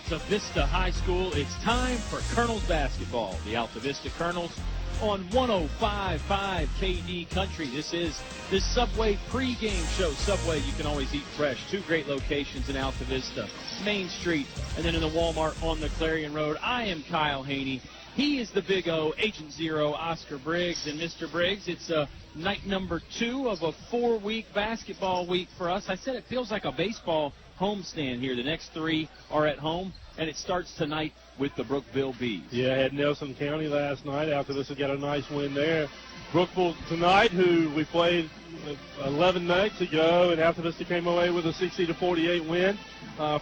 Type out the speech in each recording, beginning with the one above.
Altavista High School. It's time for Colonels basketball. The Altavista Colonels on 105.5 KD Country. This is the Subway pregame show. Subway, you can always eat fresh. Two great locations in Altavista, Main Street, and then in the Walmart on the Clarion Road. I am Kyle Haney. He is the Big O, Agent Zero, Oscar Briggs. And Mr. Briggs, it's night number 2 of a 4-week basketball week for us. I said it feels like a baseball homestand here. The next 3 are at home, and it starts tonight with the Brookville Bees. Yeah, I had Nelson County last night. Altavista got a nice win there. Brookville tonight, who we played 11 nights ago, and Altavista came away with a 60-48 win.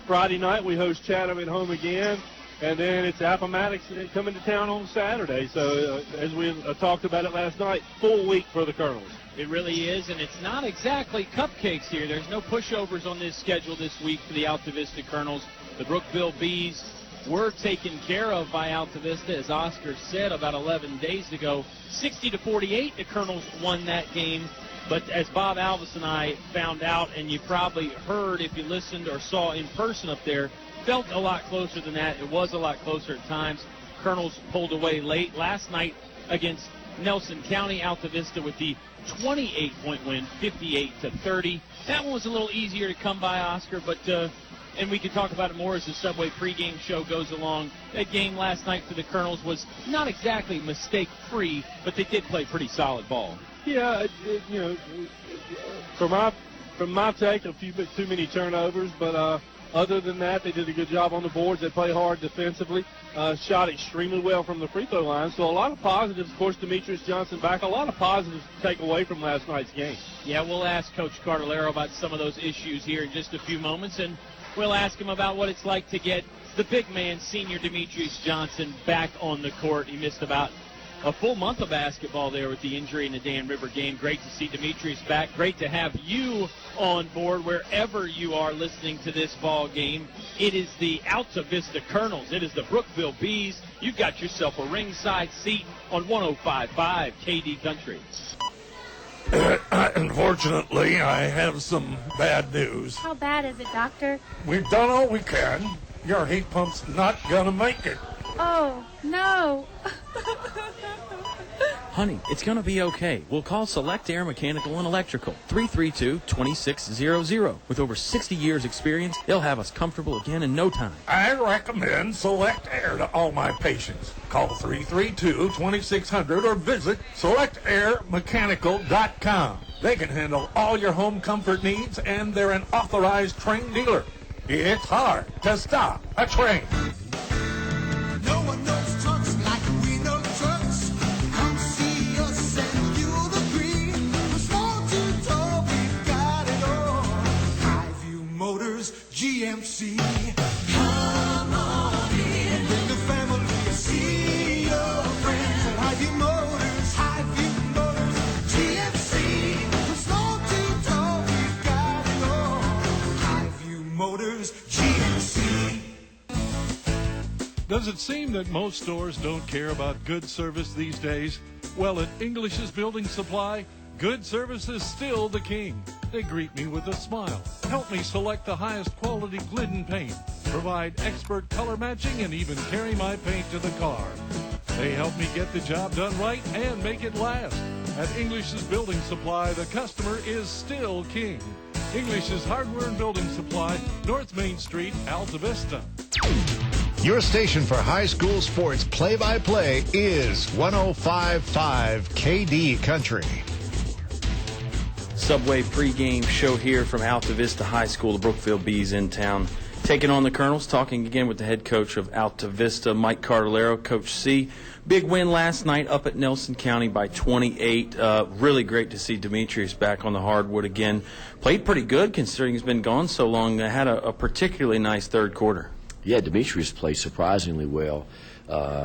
Friday night, we host Chatham at home again. And then it's Appomattox coming to town on Saturday. So, as we talked about it last night, full week for the Colonels. It really is, and it's not exactly cupcakes here. There's no pushovers on this schedule this week for the Altavista Colonels. The Brookville Bees were taken care of by Altavista, as Oscar said about 11 days ago. 60-48, the Colonels won that game. But as Bob Alvis and I found out, and you probably heard if you listened or saw in person up there, felt a lot closer than that. It was a lot closer at times. Colonels pulled away late. Last night against Nelson County, Altavista with the 28-point win, 58-30. That one was a little easier to come by, Oscar, but and we can talk about it more as the Subway pregame show goes along. That game last night for the Colonels was not exactly mistake-free, but they did play pretty solid ball. Yeah, from my take, a few bit too many turnovers, but other than that, they did a good job on the boards. They played hard defensively, shot extremely well from the free throw line. So a lot of positives. Of course, Demetrius Johnson back. A lot of positives to take away from last night's game. Yeah, we'll ask Coach Cartolero about some of those issues here in just a few moments, and we'll ask him about what it's like to get the big man, senior Demetrius Johnson, back on the court. He missed about a full month of basketball there with the injury in the Dan River game. Great to see Demetrius back. Great to have you on board wherever you are listening to this ball game. It is the Altavista Colonels. It is the Brookville Bees. You've got yourself a ringside seat on 105.5 KD Country. Unfortunately, I have some bad news. How bad is it, Doctor? We've done all we can. Your heat pump's not gonna make it. Oh, no. Honey, it's going to be okay. We'll call Select Air Mechanical and Electrical, 332-2600. With over 60 years experience, they'll have us comfortable again in no time. I recommend Select Air to all my patients. Call 332-2600 or visit selectairmechanical.com. They can handle all your home comfort needs, and they're an authorized trained dealer. It's hard to stop a train. No one knows trucks like we know trucks. Come see us and you'll agree. From small to tall, we've got it all. Highview Motors, GMC. Come on in. Bring the family. See your friends at Highview Motors. Highview Motors, GMC. From small to tall, we've got it all. Highview Motors, GMC. Does it seem that most stores don't care about good service these days? Well, at English's Building Supply, good service is still the king. They greet me with a smile, help me select the highest quality Glidden paint, provide expert color matching, and even carry my paint to the car. They help me get the job done right and make it last. At English's Building Supply, the customer is still king. English's Hardware and Building Supply, North Main Street, Altavista. Your station for high school sports play-by-play is 105.5 KD Country. Subway pregame show here from Altavista High School. The Brookville Bees in town, taking on the Colonels. Talking again with the head coach of Altavista, Mike Cartolero, Coach C. Big win last night up at Nelson County by 28. Really great to see Demetrius back on the hardwood again. Played pretty good considering he's been gone so long. Had a particularly nice third quarter. Yeah, Demetrius played surprisingly well.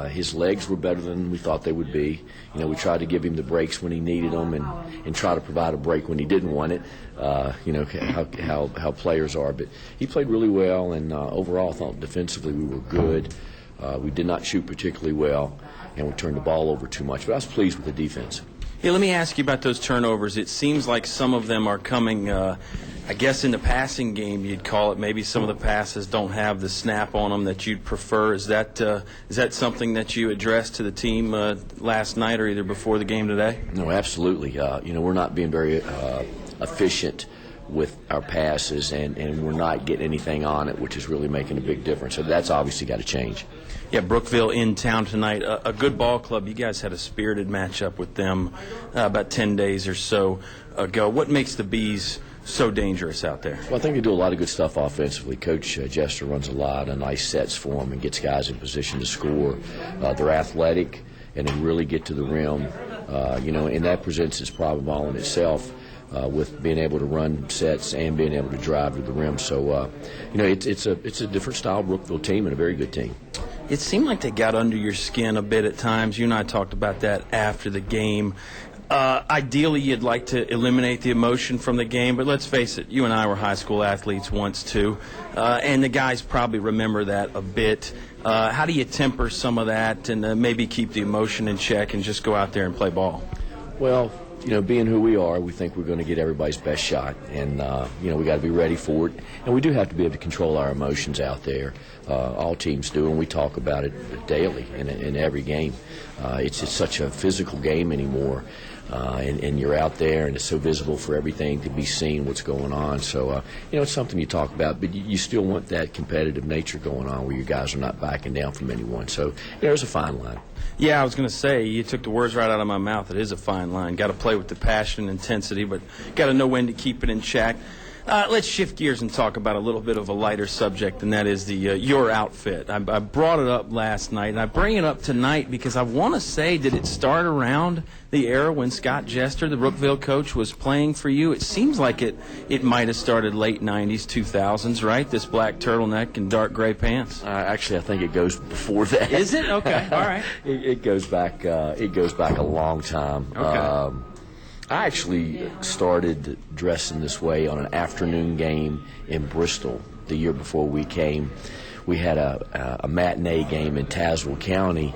His legs were better than we thought they would be. You know, we tried to give him the breaks when he needed them and try to provide a break when he didn't want it. You know, how players are. But he played really well, and overall I thought defensively we were good. We did not shoot particularly well, and we turned the ball over too much. But I was pleased with the defense. Yeah, let me ask you about those turnovers. It seems like some of them are coming I guess in the passing game, you'd call it, maybe some of the passes don't have the snap on them that you'd prefer. Is that something that you addressed to the team last night or either before the game today? No, absolutely. We're not being very efficient with our passes, and we're not getting anything on it, which is really making a big difference. So that's obviously got to change. Yeah, Brookville in town tonight. A good ball club. You guys had a spirited matchup with them about 10 days or so ago. What makes the Bees so dangerous out there? Well, I think they do a lot of good stuff offensively. Coach Jester runs a lot of nice sets for them and gets guys in position to score. They're athletic, and they really get to the rim, and that presents its problem all in itself. With being able to run sets and being able to drive to the rim. So, it's a different style Brookville team and a very good team. It seemed like they got under your skin a bit at times. You and I talked about that after the game. Ideally, you'd like to eliminate the emotion from the game, but let's face it, you and I were high school athletes once too, and the guys probably remember that a bit. How do you temper some of that and maybe keep the emotion in check and just go out there and play ball? Well, being who we are, we think we're going to get everybody's best shot, and we got to be ready for it. And we do have to be able to control our emotions out there. All teams do, and we talk about it daily in every game. It's such a physical game anymore, and you're out there, and it's so visible for everything to be seen what's going on. So, it's something you talk about, but you still want that competitive nature going on where you guys are not backing down from anyone. So, there's a fine line. Yeah, I was going to say, you took the words right out of my mouth. It is a fine line. Got to play with the passion and intensity, but got to know when to keep it in check. Let's shift gears and talk about a little bit of a lighter subject, and that is your outfit. I brought it up last night, and I bring it up tonight because I want to say, did it start around the era when Scott Jester, the Brookville coach, was playing for you? It seems like it might have started late 90s, 2000s, right? This black turtleneck and dark gray pants. Actually, I think it goes before that. Is it? Okay, all right. It goes back. It goes back a long time. Okay. I actually started dressing this way on an afternoon game in Bristol the year before we came. We had a matinee game in Tazewell County,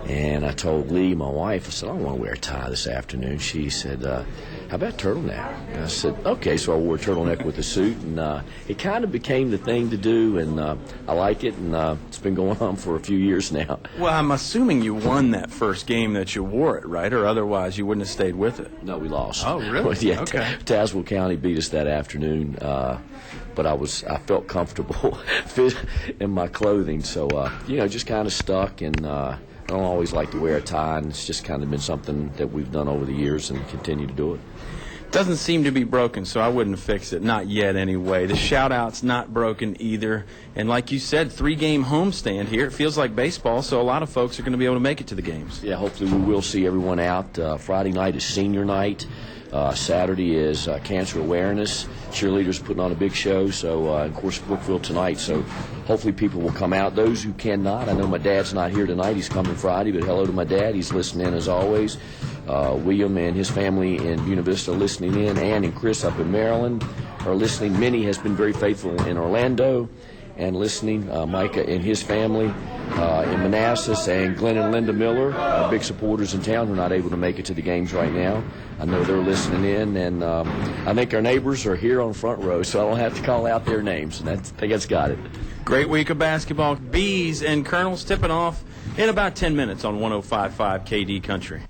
and I told Lee, my wife, I said, I don't want to wear a tie this afternoon. She said, how about turtleneck? And I said, okay. So I wore a turtleneck with a suit, and it kind of became the thing to do, and I like it, and it's been going on for a few years now. Well, I'm assuming you won that first game that you wore it, right? Or otherwise you wouldn't have stayed with it. No, we lost. Oh, really? Well, yeah, okay. Tazewell County beat us that afternoon, but I felt comfortable fit in my clothing, so just kind of stuck, and I don't always like to wear a tie, and it's just kind of been something that we've done over the years and continue to do it. Doesn't seem to be broken, so I wouldn't fix it. Not yet, anyway. The shout-out's not broken either. And like you said, 3-game homestand here. It feels like baseball, so a lot of folks are going to be able to make it to the games. Yeah, hopefully we will see everyone out. Friday night is senior night. Saturday is cancer awareness. Cheerleaders putting on a big show, so of course Brookville tonight. So hopefully people will come out. Those who cannot, I know my dad's not here tonight. He's coming Friday, but hello to my dad. He's listening in as always. William and his family in Buena Vista listening in. Ann and Chris up in Maryland are listening. Minnie has been very faithful in Orlando and listening. Micah and his family in Manassas, and Glenn and Linda Miller, big supporters in town who are not able to make it to the games right now. I know they're listening in, and I think our neighbors are here on front row, so I don't have to call out their names, and I think that's got it. Great week of basketball. Bees and Colonels tipping off in about 10 minutes on 105.5 KD Country.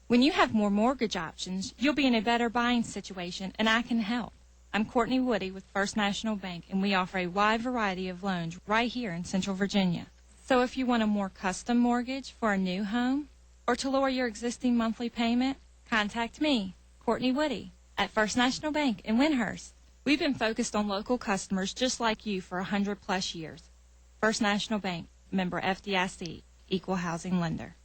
When you have more mortgage options, you'll be in a better buying situation, and I can help. I'm Courtney Woody with First National Bank, and we offer a wide variety of loans right here in Central Virginia. So if you want a more custom mortgage for a new home or to lower your existing monthly payment, contact me, Courtney Woody, at First National Bank in Windhurst. We've been focused on local customers just like you for 100-plus years. First National Bank, member FDIC, equal housing lender.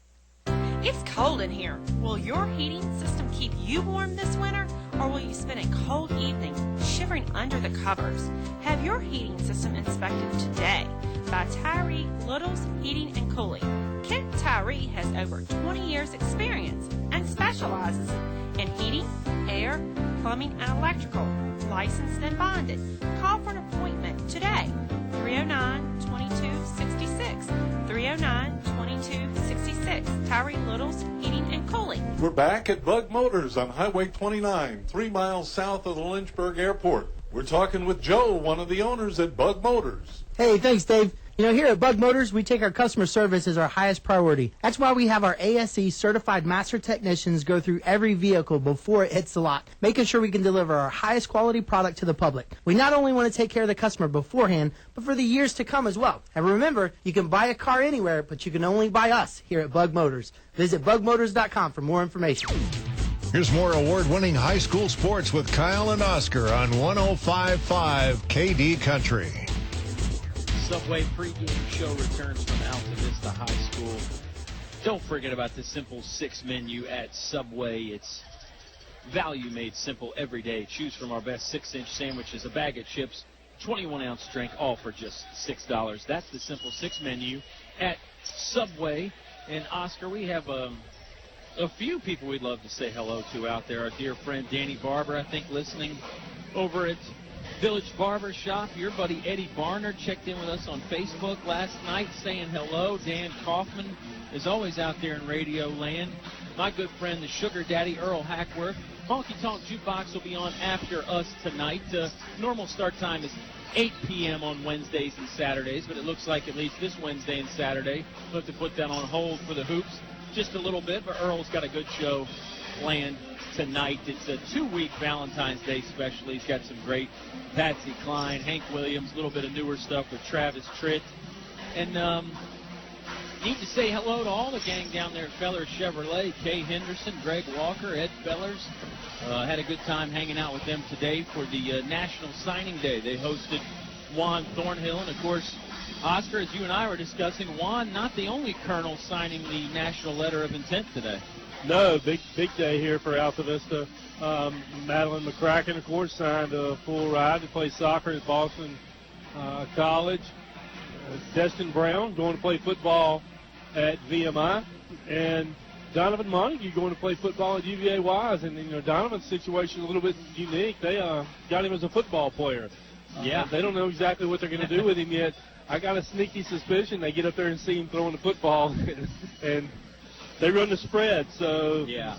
It's cold in here. Will your heating system keep you warm this winter, or will you spend a cold evening shivering under the covers? Have your heating system inspected today by Tyree Little's Heating and Cooling. Kent Tyree has over 20 years experience and specializes in heating, air, plumbing, and electrical. Licensed and bonded. Call for an appointment today. 309-2266. 309-2266. 2266. Tyree Little's Heating and Cooling. We're back at Bug Motors on Highway 29, 3 miles south of the Lynchburg Airport. We're talking with Joe, one of the owners at Bug Motors. Hey, thanks, Dave. You know, here at Bug Motors, we take our customer service as our highest priority. That's why we have our ASE certified master technicians go through every vehicle before it hits the lot, making sure we can deliver our highest quality product to the public. We not only want to take care of the customer beforehand, but for the years to come as well. And remember, you can buy a car anywhere, but you can only buy us here at Bug Motors. Visit bugmotors.com for more information. Here's more award-winning high school sports with Kyle and Oscar on 105.5 KD Country. Subway pregame show returns from Altavista High School. Don't forget about the Simple 6 menu at Subway. It's value made simple every day. Choose from our best 6-inch sandwiches, a bag of chips, 21-ounce drink, all for just $6. That's the Simple 6 menu at Subway. And, Oscar, we have a few people we'd love to say hello to out there. Our dear friend Danny Barber, I think, listening over at Village Barber Shop. Your buddy Eddie Barnard checked in with us on Facebook last night saying hello. Dan Kaufman is always out there in radio land. My good friend, the Sugar Daddy, Earl Hackworth. Honky Tonk Jukebox will be on after us tonight. Normal start time is 8 p.m. on Wednesdays and Saturdays, but it looks like at least this Wednesday and Saturday we'll have to put that on hold for the hoops just a little bit, but Earl's got a good show planned tonight. It's a 2-week Valentine's Day special. He's got some great Patsy Cline, Hank Williams, a little bit of newer stuff with Travis Tritt. And need to say hello to all the gang down there at Fellers Chevrolet. Kay Henderson, Greg Walker, Ed Fellers. Had a good time hanging out with them today for the National Signing Day. They hosted Juan Thornhill. And, of course, Oscar, as you and I were discussing, Juan not the only colonel signing the National Letter of Intent today. No, big day here for Altavista. Madeline McCracken, of course, signed a full ride to play soccer at Boston College. Destin Brown going to play football at VMI. And Donovan Montague going to play football at UVA Wise. And, you know, Donovan's situation is a little bit unique. They got him as a football player. Yeah. They don't know exactly what they're going to do with him yet. I got a sneaky suspicion they get up there and see him throwing the football. And they run the spread, so. Yeah.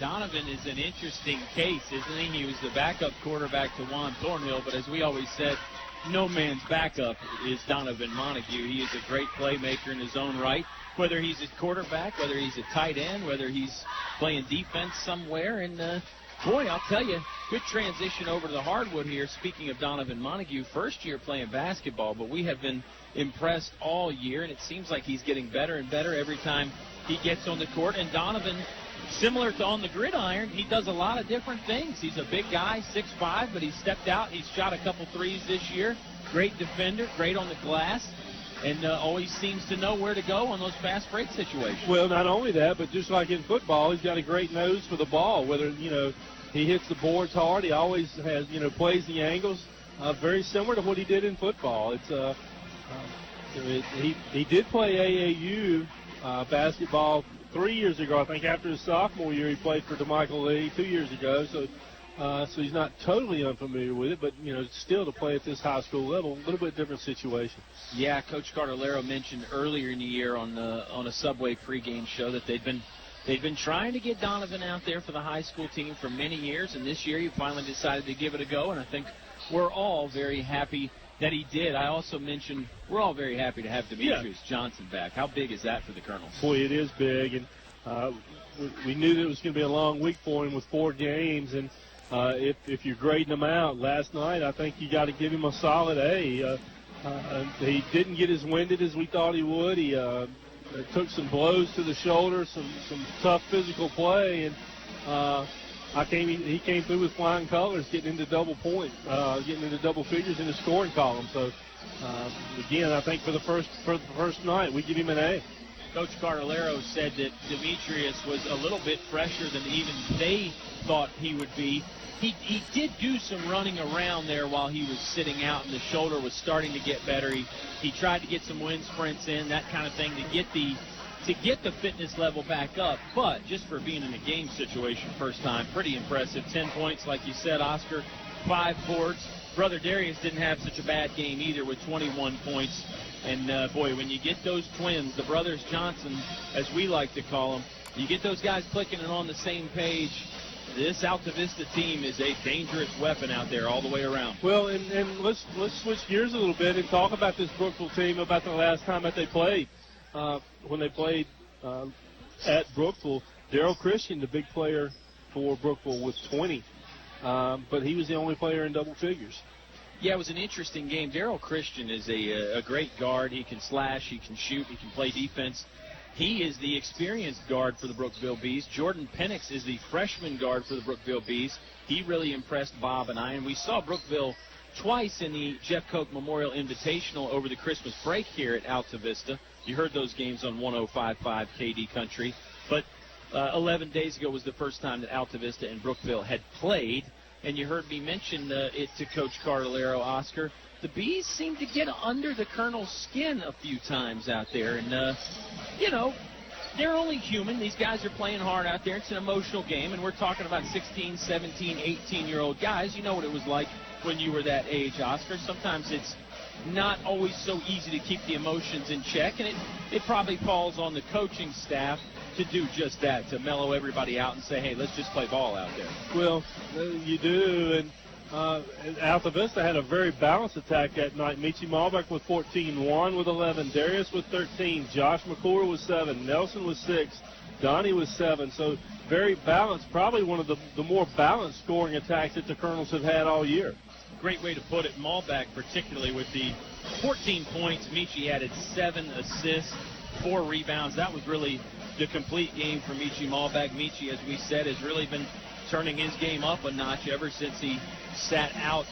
Donovan is an interesting case, isn't he? He was the backup quarterback to Juan Thornhill, but as we always said, no man's backup is Donovan Montague. He is a great playmaker in his own right, whether he's a quarterback, whether he's a tight end, whether he's playing defense somewhere. And, boy, I'll tell you, good transition over to the hardwood here. Speaking of Donovan Montague, first year playing basketball, but we have been impressed all year, and it seems like he's getting better and better every time he gets on the court. And Donovan, similar to on the gridiron, he does a lot of different things. He's a big guy, 6'5", but he's stepped out. He's shot a couple threes this year. Great defender, great on the glass, and always seems to know where to go on those fast break situations. Well, not only that, but just like in football, he's got a great nose for the ball. Whether, you know, he hits the boards hard, he always has, you know, plays the angles. Very similar to what he did in football. It's he did play AAU basketball 3 years ago. I think after his sophomore year, he played for DeMichael Lee 2 years ago. So he's not totally unfamiliar with it, but, you know, still to play at this high school level, a little bit different situation. Yeah, Coach Cartolero mentioned earlier in the year on a Subway pregame show that they've been trying to get Donovan out there for the high school team for many years, and this year he finally decided to give it a go, and I think we're all very happy that he did. I also mentioned we're all very happy to have Demetrius Johnson back. How big is that for the Colonels? Boy, it is big, and we knew that it was going to be a long week for him with 4 games, and if you're grading him out last night, I think you got to give him a solid A. He didn't get as winded as we thought he would. He took some blows to the shoulder, some tough physical play, and he came through with flying colors, getting into double figures in the scoring column. So again, I think for the first night, we give him an A. Coach Cartolero said that Demetrius was a little bit fresher than even they thought he would be. He did do some running around there while he was sitting out, and the shoulder was starting to get better. He tried to get some wind sprints in, that kind of thing, to get the fitness level back up. But just for being in a game situation first time, pretty impressive. 10 points, like you said, Oscar, 5 boards, brother Darius didn't have such a bad game either with 21 points. And, boy, when you get those twins, the brothers Johnson, as we like to call them, you get those guys clicking and on the same page, this Altavista team is a dangerous weapon out there all the way around. Well, and let's switch gears a little bit and talk about this Brookville team, about the last time that they played. When they played at Brookville, Darrell Christian, the big player for Brookville, was 20. But he was the only player in double figures. Yeah, it was an interesting game. Darrell Christian is a great guard. He can slash, he can shoot, he can play defense. He is the experienced guard for the Brookville Bees. Jordan Penix is the freshman guard for the Brookville Bees. He really impressed Bob and I, and we saw Brookville twice in the Jeff Koch Memorial Invitational over the Christmas break here at Altavista. You heard those games on 105.5 KD Country. But 11 days ago was the first time that Altavista and Brookville had played, and you heard me mention it to Coach Cardellaro, Oscar. The Bees seem to get under the Colonel's skin a few times out there, and, you know, they're only human. These guys are playing hard out there. It's an emotional game, and we're talking about 16, 17, 18-year-old guys. You know what it was like when you were that age, Oscar. Sometimes it's not always so easy to keep the emotions in check, and it probably falls on the coaching staff to do just that, to mellow everybody out and say, hey, let's just play ball out there. Well, you do, and Altavista had a very balanced attack that night. Michi Malbeck with 14, Juan with 11, Darius with 13, Josh McClure with 7, Nelson with 6, Donnie with 7. So very balanced, probably one of the more balanced scoring attacks that the Colonels have had all year. Great way to put it. Malbeck, particularly with the 14 points. Michi added 7 assists, 4 rebounds. That was really the complete game for Michi Malbeck. Michi, as we said, has really been turning his game up a notch ever since he sat out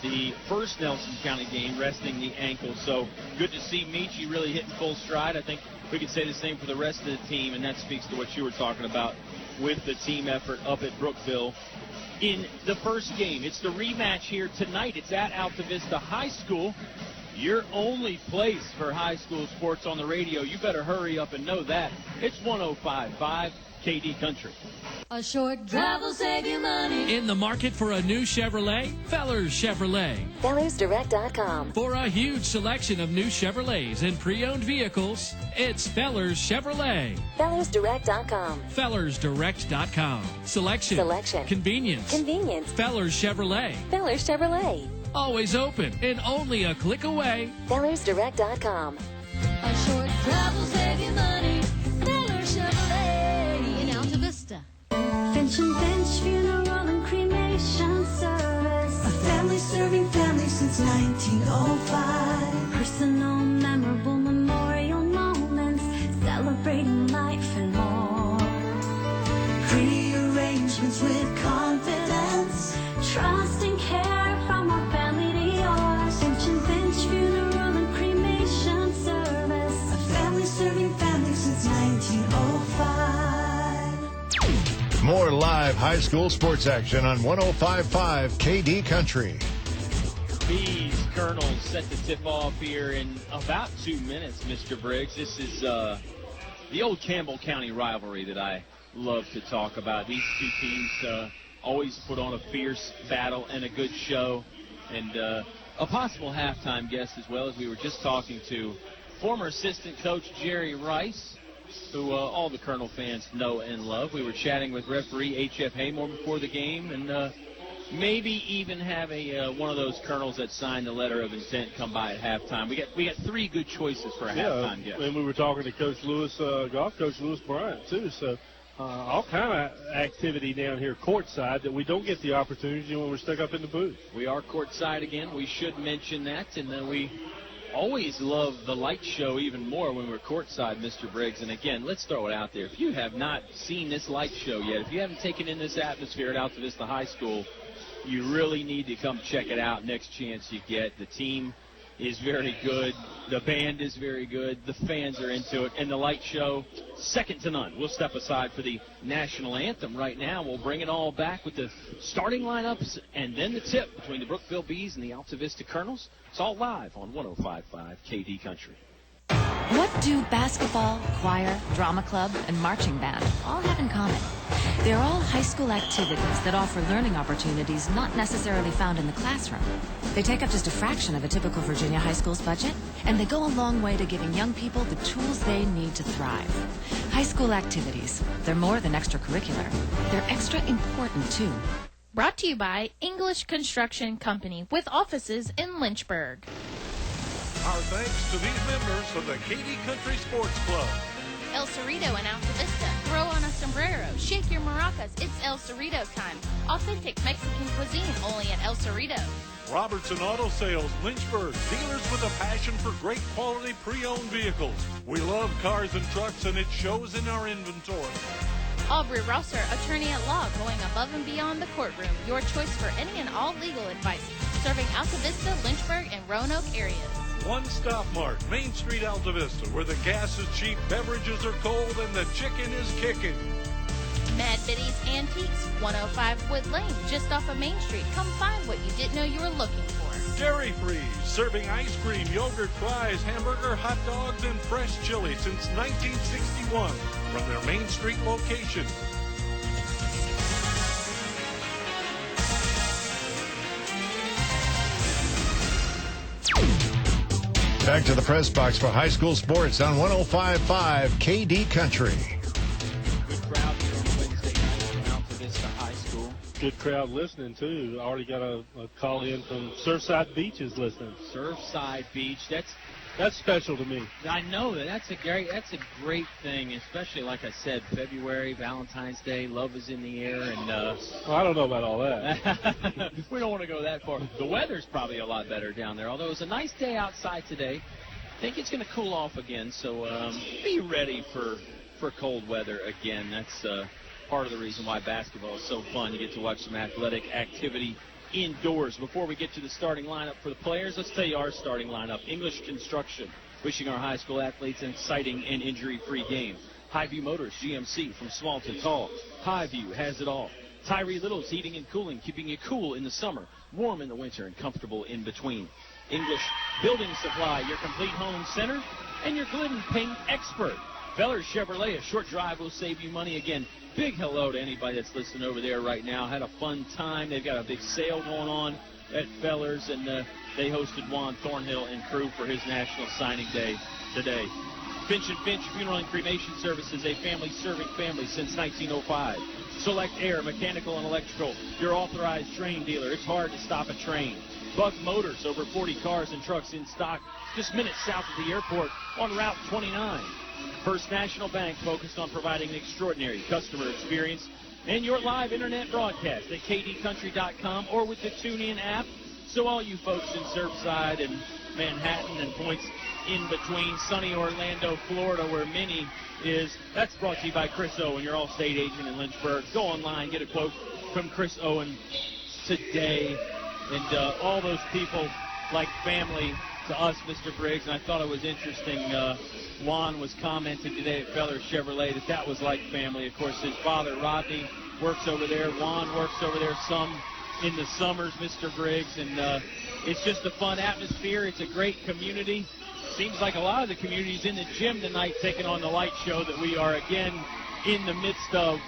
the first Nelson County game, resting the ankle. So good to see Michi really hitting full stride. I think we could say the same for the rest of the team, and that speaks to what you were talking about with the team effort up at Brookville in the first game. It's the rematch here tonight. It's at Altavista High School. Your only place for high school sports on the radio. You better hurry up and know that. It's 105.5 KD Country. A short drive will save you money. In the market for a new Chevrolet? Fellers Chevrolet. FellersDirect.com. For a huge selection of new Chevrolets and pre-owned vehicles, it's Fellers Chevrolet. FellersDirect.com. FellersDirect.com. Selection. Convenience. Fellers Chevrolet. Fellers Chevrolet. Always open and only a click away. FellersDirect.com. A short drive will save you money. Fellers Chevrolet in Altavista. Finch and Finch Funeral and Cremation Service. A family serving family since 1905. Personal, memorable memorial moments, celebrating life and more. Pre-arrangements with confidence, trust and care from our family to yours. Finch and Finch Funeral and Cremation Service. A family serving family since 1905. More live high school sports action on 105.5 KD Country. Bees Colonels set to tip off here in about 2 minutes, Mr. Briggs. This is the old Campbell County rivalry that I love to talk about. These two teams always put on a fierce battle and a good show, and a possible halftime guest as well, as we were just talking to former assistant coach Jerry Rice, who all the Colonel fans know and love. We were chatting with referee H.F. Haymore before the game, and maybe even have one of those Colonels that signed the letter of intent come by at halftime. We got 3 good choices for a halftime guest. And we were talking to Coach Lewis, golf coach Lewis Bryant, too. So all kind of activity down here courtside that we don't get the opportunity when we're stuck up in the booth. We are courtside again. We should mention that, and then we always love the light show even more when we're courtside, Mr. Briggs. And again, let's throw it out there. If you have not seen this light show yet, if you haven't taken in this atmosphere at Altavista High School, you really need to come check it out next chance you get. The team is very good. The band is very good. The fans are into it. And the light show, second to none. We'll step aside for the national anthem right now. We'll bring it all back with the starting lineups and then the tip between the Brookville Bees and the Altavista Colonels. It's all live on 105.5 KD Country. What do basketball, choir, drama club, and marching band all have in common? They're all high school activities that offer learning opportunities not necessarily found in the classroom. They take up just a fraction of a typical Virginia high school's budget, and they go a long way to giving young people the tools they need to thrive. High school activities, they're more than extracurricular. They're extra important, too. Brought to you by English Construction Company with offices in Lynchburg. Our thanks to these members of the Katy Country Sports Club. El Cerrito in Altavista. Throw on a sombrero. Shake your maracas. It's El Cerrito time. Authentic Mexican cuisine only at El Cerrito. Robertson Auto Sales, Lynchburg. Dealers with a passion for great quality pre-owned vehicles. We love cars and trucks, and it shows in our inventory. Aubrey Rosser, attorney at law, going above and beyond the courtroom. Your choice for any and all legal advice. Serving Altavista, Lynchburg, and Roanoke areas. One Stop Mart, Main Street, Altavista, where the gas is cheap, beverages are cold, and the chicken is kicking. Mad Biddy's Antiques, 105 Wood Lane, just off of Main Street. Come find what you didn't know you were looking for. Dairy Free, serving ice cream, yogurt, fries, hamburger, hot dogs, and fresh chili since 1961 from their Main Street location. Back to the press box for high school sports on 105.5 KD Country. Good crowd here on Wednesday night from Altavista High School. Good crowd listening, too. Already got a call in from Surfside Beaches listening. Surfside Beach. That's special to me. I know that's a great thing, especially like I said, February, Valentine's Day, love is in the air, and well, I don't know about all that. we don't want to go that far. The weather's probably a lot better down there, although it was a nice day outside today. I think it's going to cool off again, so be ready for cold weather again. That's part of the reason why basketball is so fun. You get to watch some athletic activity indoors. Before we get to the starting lineup for the players, let's tell you our starting lineup. English Construction, wishing our high school athletes an exciting and injury-free game. Highview Motors, GMC, from small to tall. Highview has it all. Tyree Little's Heating and Cooling, keeping you cool in the summer, warm in the winter, and comfortable in between. English Building Supply, your complete home center, and your Glidden Paint expert. Fellers Chevrolet, a short drive will save you money again. Big hello to anybody that's listening over there right now. Had a fun time. They've got a big sale going on at Fellers, and they hosted Juan Thornhill and crew for his National Signing Day today. Finch & Finch Funeral and Cremation Services, a family serving families since 1905. Select Air, Mechanical and Electrical, your authorized train dealer. It's hard to stop a train. Buck Motors, over 40 cars and trucks in stock just minutes south of the airport on Route 29. First National Bank, focused on providing an extraordinary customer experience, and your live internet broadcast at kdcountry.com or with the TuneIn app. So all you folks in Surfside and Manhattan and points in between, sunny Orlando, Florida, where Minnie is, that's brought to you by Chris Owen, your Allstate agent in Lynchburg. Go online, get a quote from Chris Owen today. And all those people like family to us, Mr. Briggs, and I thought it was interesting. Juan was commenting today at Feller Chevrolet that was like family. Of course, his father, Rodney, works over there. Juan works over there some in the summers, Mr. Briggs, and it's just a fun atmosphere. It's a great community. Seems like a lot of the community's in the gym tonight taking on the light show that we are again in the midst of.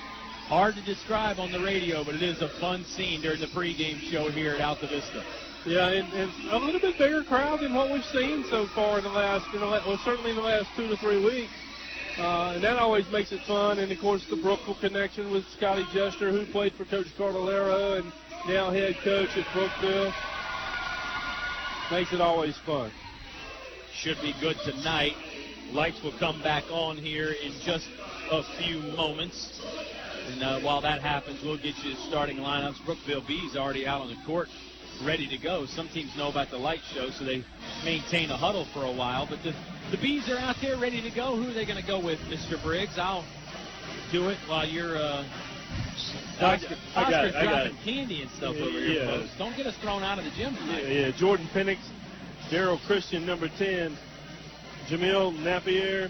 Hard to describe on the radio, but it is a fun scene during the pregame show here at Altavista. Yeah, and a little bit bigger crowd than what we've seen so far in the last, well, certainly in the last 2 to 3 weeks. And that always makes it fun. And, of course, the Brookville connection with Scotty Jester, who played for Coach Cardolero and now head coach at Brookville. Makes it always fun. Should be good tonight. Lights will come back on here in just a few moments. And while that happens, we'll get you the starting lineups. Brookville Bees already out on the court, ready to go. Some teams know about the light show, so they maintain a huddle for a while. But the Bees are out there ready to go. Who are they going to go with, Mr. Briggs? I'll do it while you're Oscar dropping candy and stuff over here, folks. Don't get us thrown out of the gym tonight. Yeah. Jordan Penix, Daryl Christian, number 10, Jamil Napier,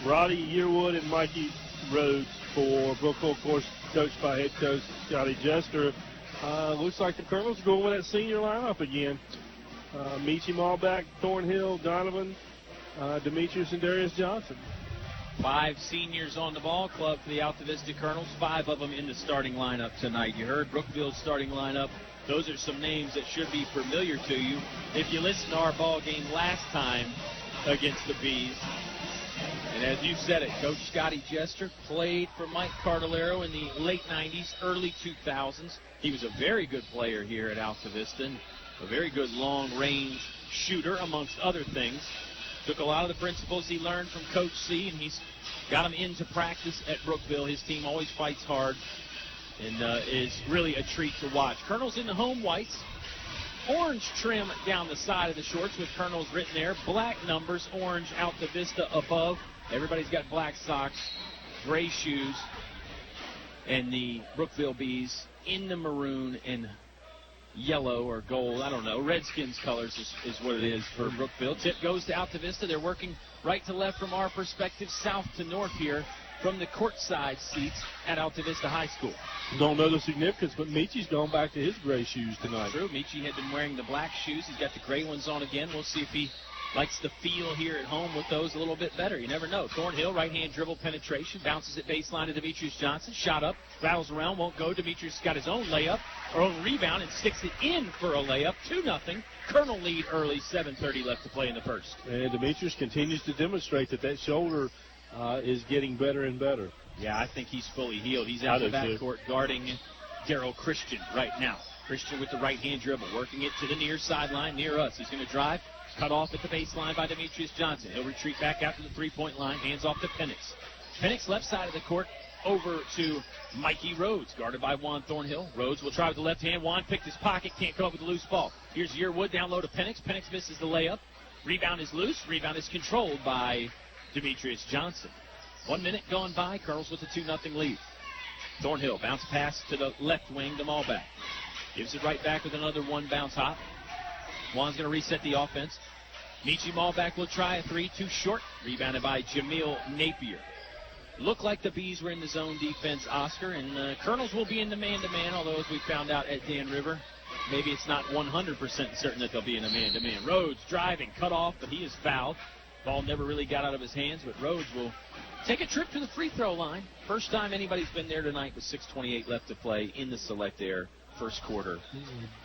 Roddy Yearwood, and Mikey Rhodes for Brookville, of course, coached by head coach Scotty Jester. Looks like the Colonels are going with that senior lineup again. Meacham, Allback, Thornhill, Donovan, Demetrius, and Darius Johnson. 5 seniors on the ball club for the Altavista Colonels, 5 of them in the starting lineup tonight. You heard Brookville's starting lineup. Those are some names that should be familiar to you if you listened to our ball game last time against the Bees. And as you said it, Coach Scotty Jester played for Mike Cardellaro in the late 90s, early 2000s. He was a very good player here at Altavista and a very good long-range shooter, amongst other things. Took a lot of the principles he learned from Coach C, and he's got him into practice at Brookville. His team always fights hard and is really a treat to watch. Colonels in the home whites. Orange trim down the side of the shorts with Colonels written there. Black numbers, orange Altavista above. Everybody's got black socks, gray shoes, and the Brookville Bees in the maroon and yellow or gold, I don't know. Redskins colors is what it is for Brookville. Tip goes to Altavista. They're working right to left from our perspective, south to north here from the courtside seats at Altavista High School. Don't know the significance, but Michi's gone back to his gray shoes tonight. True. Michi had been wearing the black shoes. He's got the gray ones on again. We'll see if he likes the feel here at home with those a little bit better. You never know. Thornhill, right-hand dribble penetration, bounces at baseline to Demetrius Johnson. Shot up, rattles around, won't go. Demetrius got his own layup, or own rebound, and sticks it in for a layup. 2-0. Colonel lead early, 7:30 left to play in the first. And Demetrius continues to demonstrate that shoulder is getting better and better. Yeah, I think he's fully healed. He's out of the backcourt guarding Darryl Christian right now. Christian with the right-hand dribble, working it to the near sideline, near us. He's going to drive, cut off at the baseline by Demetrius Johnson. He'll retreat back out to the three-point line, hands off to Penix. Penix left side of the court, over to Mikey Rhodes, guarded by Juan Thornhill. Rhodes will try with the left hand. Juan picked his pocket, can't come up with a loose ball. Here's Yearwood down low to Penix. Penix misses the layup. Rebound is loose. Rebound is controlled by Demetrius Johnson. 1 minute gone by. Colonels with a 2-0 lead. Thornhill bounce pass to the left wing to Malback. Gives it right back with another one bounce hop. Juan's going to reset the offense. Michi Malback will try a three, too short. Rebounded by Jamil Napier. Looked like the Bees were in the zone defense, Oscar, and Colonels will be in the man-to-man, although as we found out at Dan River, maybe it's not 100% certain that they'll be in a man-to-man. Rhodes driving, cut off, but he is fouled. Ball never really got out of his hands, but Rhodes will take a trip to the free throw line. First time anybody's been there tonight with 6:28 left to play in the Select Air first quarter.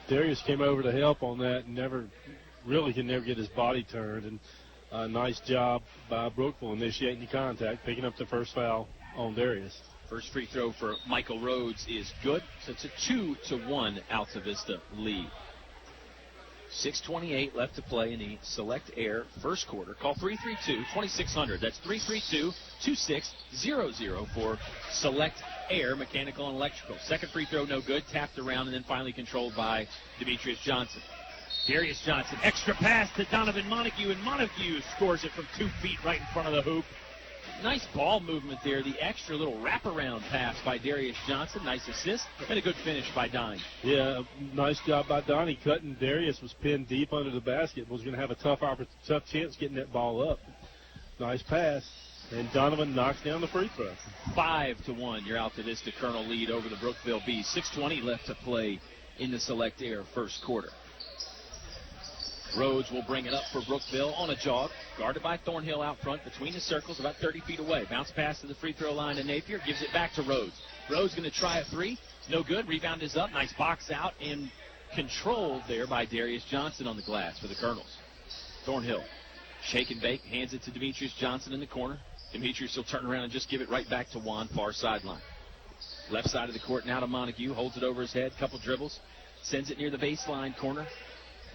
Darius came over to help on that and can never get his body turned. And nice job by Brookville initiating the contact, picking up the first foul on Darius. First free throw for Michael Rhodes is good, so it's a 2-1 Altavista lead. 6:28 left to play in the Select Air first quarter. Call 332-2600. That's 332-2600 for Select Air, Mechanical and Electrical. Second free throw, no good. Tapped around and then finally controlled by Demetrius Johnson. Darius Johnson, extra pass to Donovan Montague, and Montague scores it from 2 feet right in front of the hoop. Nice ball movement there. The extra little wraparound pass by Darius Johnson. Nice assist. And a good finish by Donnie. Yeah, nice job by Donnie cutting. Darius was pinned deep under the basket. Was going to have a tough chance getting that ball up. Nice pass. And Donovan knocks down the free throw. 5-1. Your Altavista Colonel lead over the Brookville Bees. 6:20 left to play in the Select Air first quarter. Rhodes will bring it up for Brookville on a jog. Guarded by Thornhill out front between the circles, about 30 feet away. Bounce pass to the free throw line to Napier. Gives it back to Rhodes. Rhodes going to try a three. No good. Rebound is up. Nice box out and controlled there by Darius Johnson on the glass for the Colonels. Thornhill, shake and bake, hands it to Demetrius Johnson in the corner. Demetrius will turn around and just give it right back to Juan, far sideline. Left side of the court now to Montague. Holds it over his head. Couple dribbles. Sends it near the baseline corner.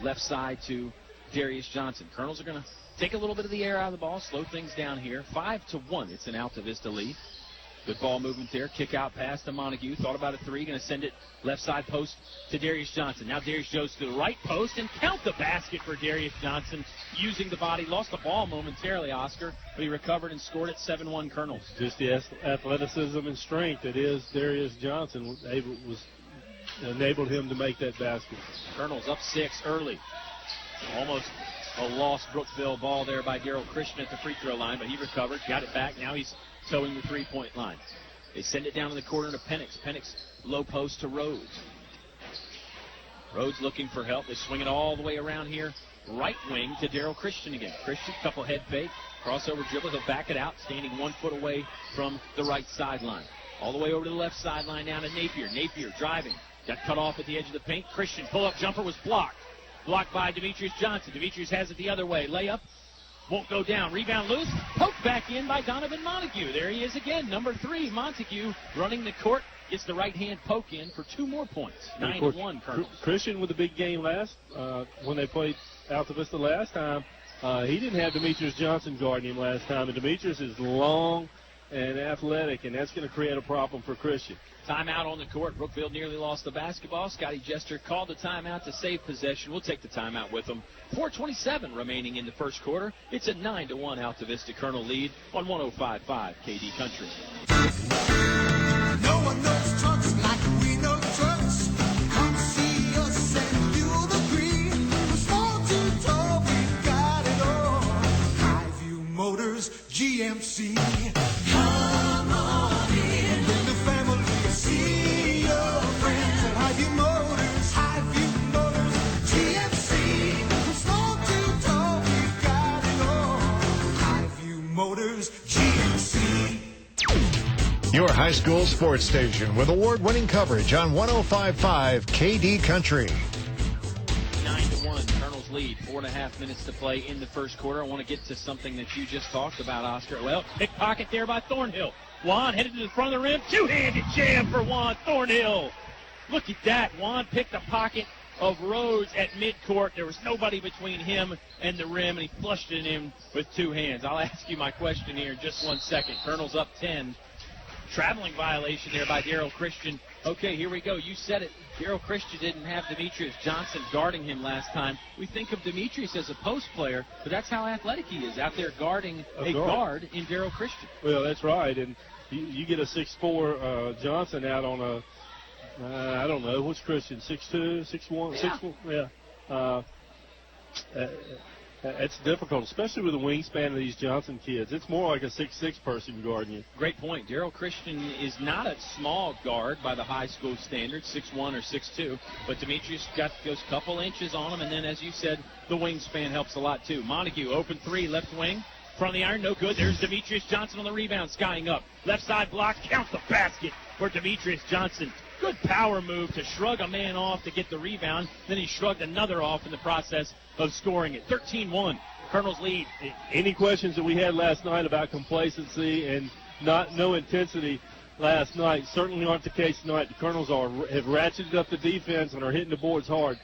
Left side to Darius Johnson. Colonels are going to take a little bit of the air out of the ball, slow things down here. 5-1. It's an Altavista lead. Good ball movement there. Kick out pass to Montague. Thought about a three. Going to send it left side post to Darius Johnson. Now Darius goes to the right post and count the basket for Darius Johnson using the body. Lost the ball momentarily, Oscar, but he recovered and scored it. 7-1 Colonels. Just the athleticism and strength that is Darius Johnson enabled him to make that basket. Colonels up 6 early. Almost a lost Brookville ball there by Darryl Christian at the free throw line, but he recovered, got it back. Now he's towing the three-point line. They send it down to the corner to Penix. Penix low post to Rhodes. Rhodes looking for help. They swing it all the way around here. Right wing to Darryl Christian again. Christian, couple head fake. Crossover dribble. He'll back it out, standing 1 foot away from the right sideline. All the way over to the left sideline down to Napier. Napier driving. Got cut off at the edge of the paint. Christian pull-up jumper was blocked. Blocked by Demetrius Johnson. Demetrius has it the other way. Layup. Won't go down. Rebound loose. Poked back in by Donovan Montague. There he is again. Number 3, Montague, running the court. Gets the right-hand poke in for 2 more points. 9-1, Colonels. Christian with a big game when they played Altavista last time. He didn't have Demetrius Johnson guarding him last time. And Demetrius is long and athletic, and that's going to create a problem for Christian. Timeout on the court. Brookville nearly lost the basketball. Scotty Jester called the timeout to save possession. We'll take the timeout with him. 4:27 remaining in the first quarter. It's a 9-1 Altavista Colonel lead on 105.5 KD Country. No one knows trucks like we know trucks. Come see us and you'll agree. From small to tall, we've got it all. Highview Motors, GMC. Come on in. Bring the family. See your friends at Highview Motors. Highview Motors, GMC. From small to tall, we've got it all. Highview Motors, GMC. Your high school sports station with award-winning coverage on 105.5 KD Country. 9-1, Colonels lead. 4.5 minutes to play in the first quarter. I want to get to something that you just talked about, Oscar. Well, pickpocket there by Thornhill. Juan headed to the front of the rim. Two-handed jam for Juan Thornhill. Look at that. Juan picked a pocket of Rhodes at midcourt. There was nobody between him and the rim, and he flushed it in with 2 hands. I'll ask you my question here in just 1 second. Colonels up 10. Traveling violation there by Daryl Christian. Okay, here we go. You said it. Daryl Christian didn't have Demetrius Johnson guarding him last time. We think of Demetrius as a post player, but that's how athletic he is, out there guarding a guard in Daryl Christian. Well, that's right. And you get a 6'4" Johnson out on a, I don't know, what's Christian, 6'2", 6'1", Yeah. 6'1", yeah. It's difficult, especially with the wingspan of these Johnson kids. It's more like a 6'6" person guarding you. Great point. Daryl Christian is not a small guard by the high school standards, 6'1" or 6'2", but Demetrius goes a couple inches on him, and then, as you said, the wingspan helps a lot, too. Montague, open 3, left wing, front of the iron, no good. There's Demetrius Johnson on the rebound, skying up. Left side block, counts the basket for Demetrius Johnson. Good power move to shrug a man off to get the rebound. Then he shrugged another off in the process of scoring it. 13-1, Colonels lead. Any questions that we had last night about complacency and no intensity last night certainly aren't the case tonight. The Colonels have ratcheted up the defense and are hitting the boards hard.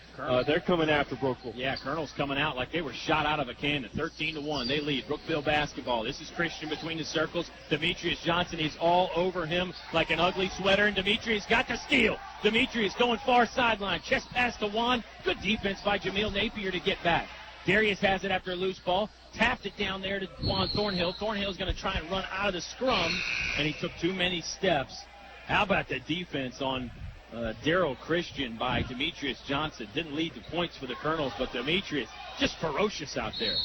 They're coming after Brookville. Yeah, Colonels coming out like they were shot out of a cannon. 13-1, they lead. Brookville basketball. This is Christian between the circles. Demetrius Johnson is all over him like an ugly sweater, and Demetrius got the steal. Demetrius going far sideline. Chest pass to Juan. Good defense by Jameel Napier to get back. Darius has it after a loose ball. Tapped it down there to Juan Thornhill. Thornhill's going to try and run out of the scrum, and he took too many steps. How about the defense on Daryl Christian by Demetrius Johnson? Didn't lead to points for the Colonels, but Demetrius just ferocious out there.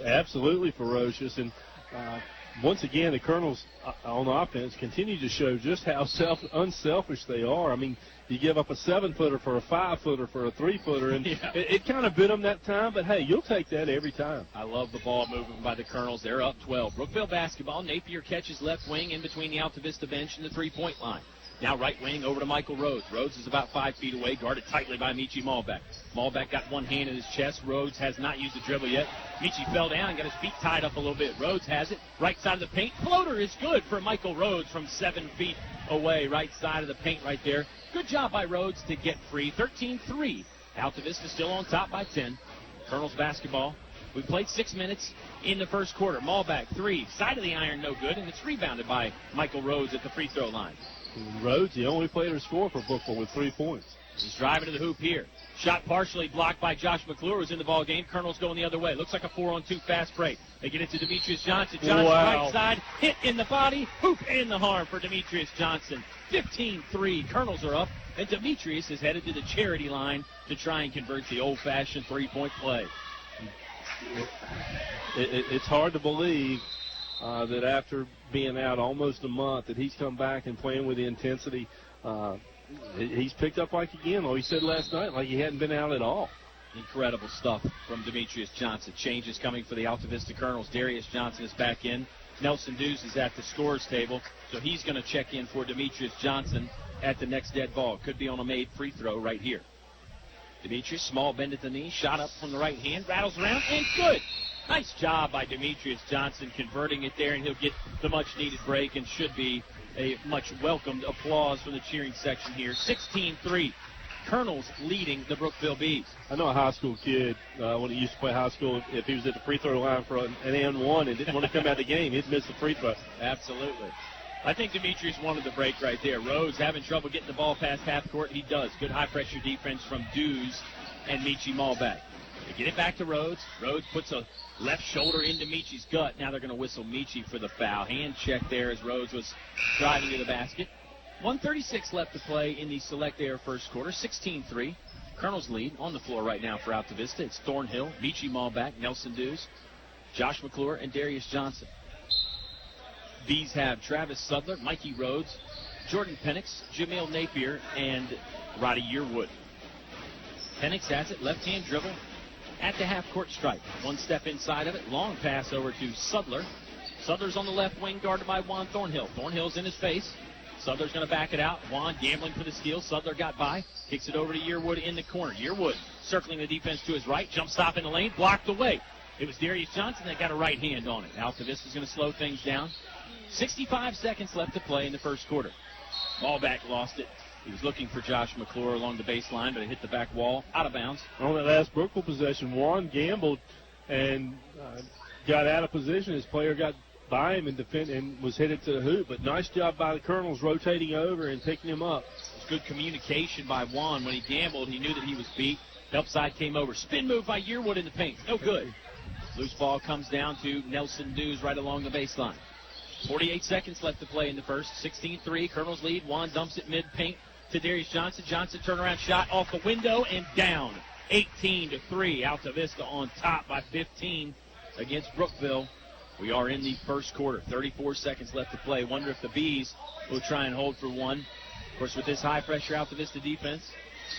Absolutely ferocious. And once again, the Colonels on offense continue to show just how unselfish they are. I mean, you give up a 7-footer for a 5-footer for a 3-footer, and it kind of bit them that time, but hey, you'll take that every time. I love the ball movement by the Colonels. They're up 12. Brookville basketball. Napier catches left wing in between the Altavista bench and the three-point line. Now right wing over to Michael Rhodes. Rhodes is about 5 feet away, guarded tightly by Michi Malbeck. Malbeck got one hand in his chest. Rhodes has not used the dribble yet. Michi fell down and got his feet tied up a little bit. Rhodes has it. Right side of the paint. Floater is good for Michael Rhodes from 7 feet away. Right side of the paint right there. Good job by Rhodes to get free. 13-3. Altavista still on top by 10. Colonels basketball. We played 6 minutes in the first quarter. Malbeck, 3. Side of the iron, no good. And it's rebounded by Michael Rhodes at the free throw line. Rhodes, the only player to score for Brookville with 3 points. He's driving to the hoop here. Shot partially blocked by Josh McClure, who's in the ball game. Colonel's going the other way. Looks like a 4-on-2 fast break. They get it to Demetrius Johnson. Johnson right side, hit in the body, hoop in the harm for Demetrius Johnson. 15-3. Colonels are up, and Demetrius is headed to the charity line to try and convert the old-fashioned three-point play. It's hard to believe that after being out almost a month that he's come back and playing with the intensity. He's picked up like he said last night, like he hadn't been out at all. Incredible stuff from Demetrius Johnson. Changes coming for the Altavista Colonels. Darius Johnson is back in. Nelson Dews is at the scores table, so he's going to check in for Demetrius Johnson at the next dead ball. Could be on a made free throw right here. Demetrius, small bend at the knee, shot up from the right hand, rattles around, and good. Nice job by Demetrius Johnson converting it there, and he'll get the much-needed break and should be a much-welcomed applause from the cheering section here. 16-3. Colonels leading the Brookville Bees. I know a high school kid, when he used to play high school, if he was at the free throw line for an and-one and didn't want to come out of the game, he'd miss the free throw. Absolutely. I think Demetrius wanted the break right there. Rhodes having trouble getting the ball past half court. He does. Good high-pressure defense from Dews and Michi Malback. They get it back to Rhodes. Rhodes puts a left shoulder into Michi's gut. Now they're going to whistle Michi for the foul. Hand check there as Rhodes was driving to the basket. 1:36 left to play in the Select Air first quarter. 16-3. Colonels lead on the floor right now for Altavista. It's Thornhill, Michi Malback, Nelson Dews, Josh McClure, and Darius Johnson. Bees have Travis Sudler, Mikey Rhodes, Jordan Penix, Jameel Napier, and Roddy Yearwood. Penix has it, left-hand dribble at the half-court stripe. One step inside of it, long pass over to Sudler. Sudler's on the left wing, guarded by Juan Thornhill. Thornhill's in his face. Sudler's going to back it out. Juan gambling for the steal. Sudler got by. Kicks it over to Yearwood in the corner. Yearwood circling the defense to his right. Jump stop in the lane. Blocked away. It was Darius Johnson that got a right hand on it. Altavista's going to slow things down. 65 seconds left to play in the first quarter. Malback lost it. He was looking for Josh McClure along the baseline, but it hit the back wall. Out of bounds. On that last Brookville possession, Juan gambled and got out of position. His player got by him and was headed to the hoop. But nice job by the Colonels rotating over and picking him up. It was good communication by Juan. When he gambled, he knew that he was beat. Help side came over. Spin move by Yearwood in the paint. No good. Loose ball comes down to Nelson Dews right along the baseline. 48 seconds left to play in the first. 16-3. Colonels lead. Juan dumps it mid-paint to Darius Johnson. Johnson turnaround shot off the window and down. 18-3. Altavista on top by 15 against Brookville. We are in the first quarter. 34 seconds left to play. Wonder if the Bees will try and hold for one. Of course, with this high-pressure Altavista defense,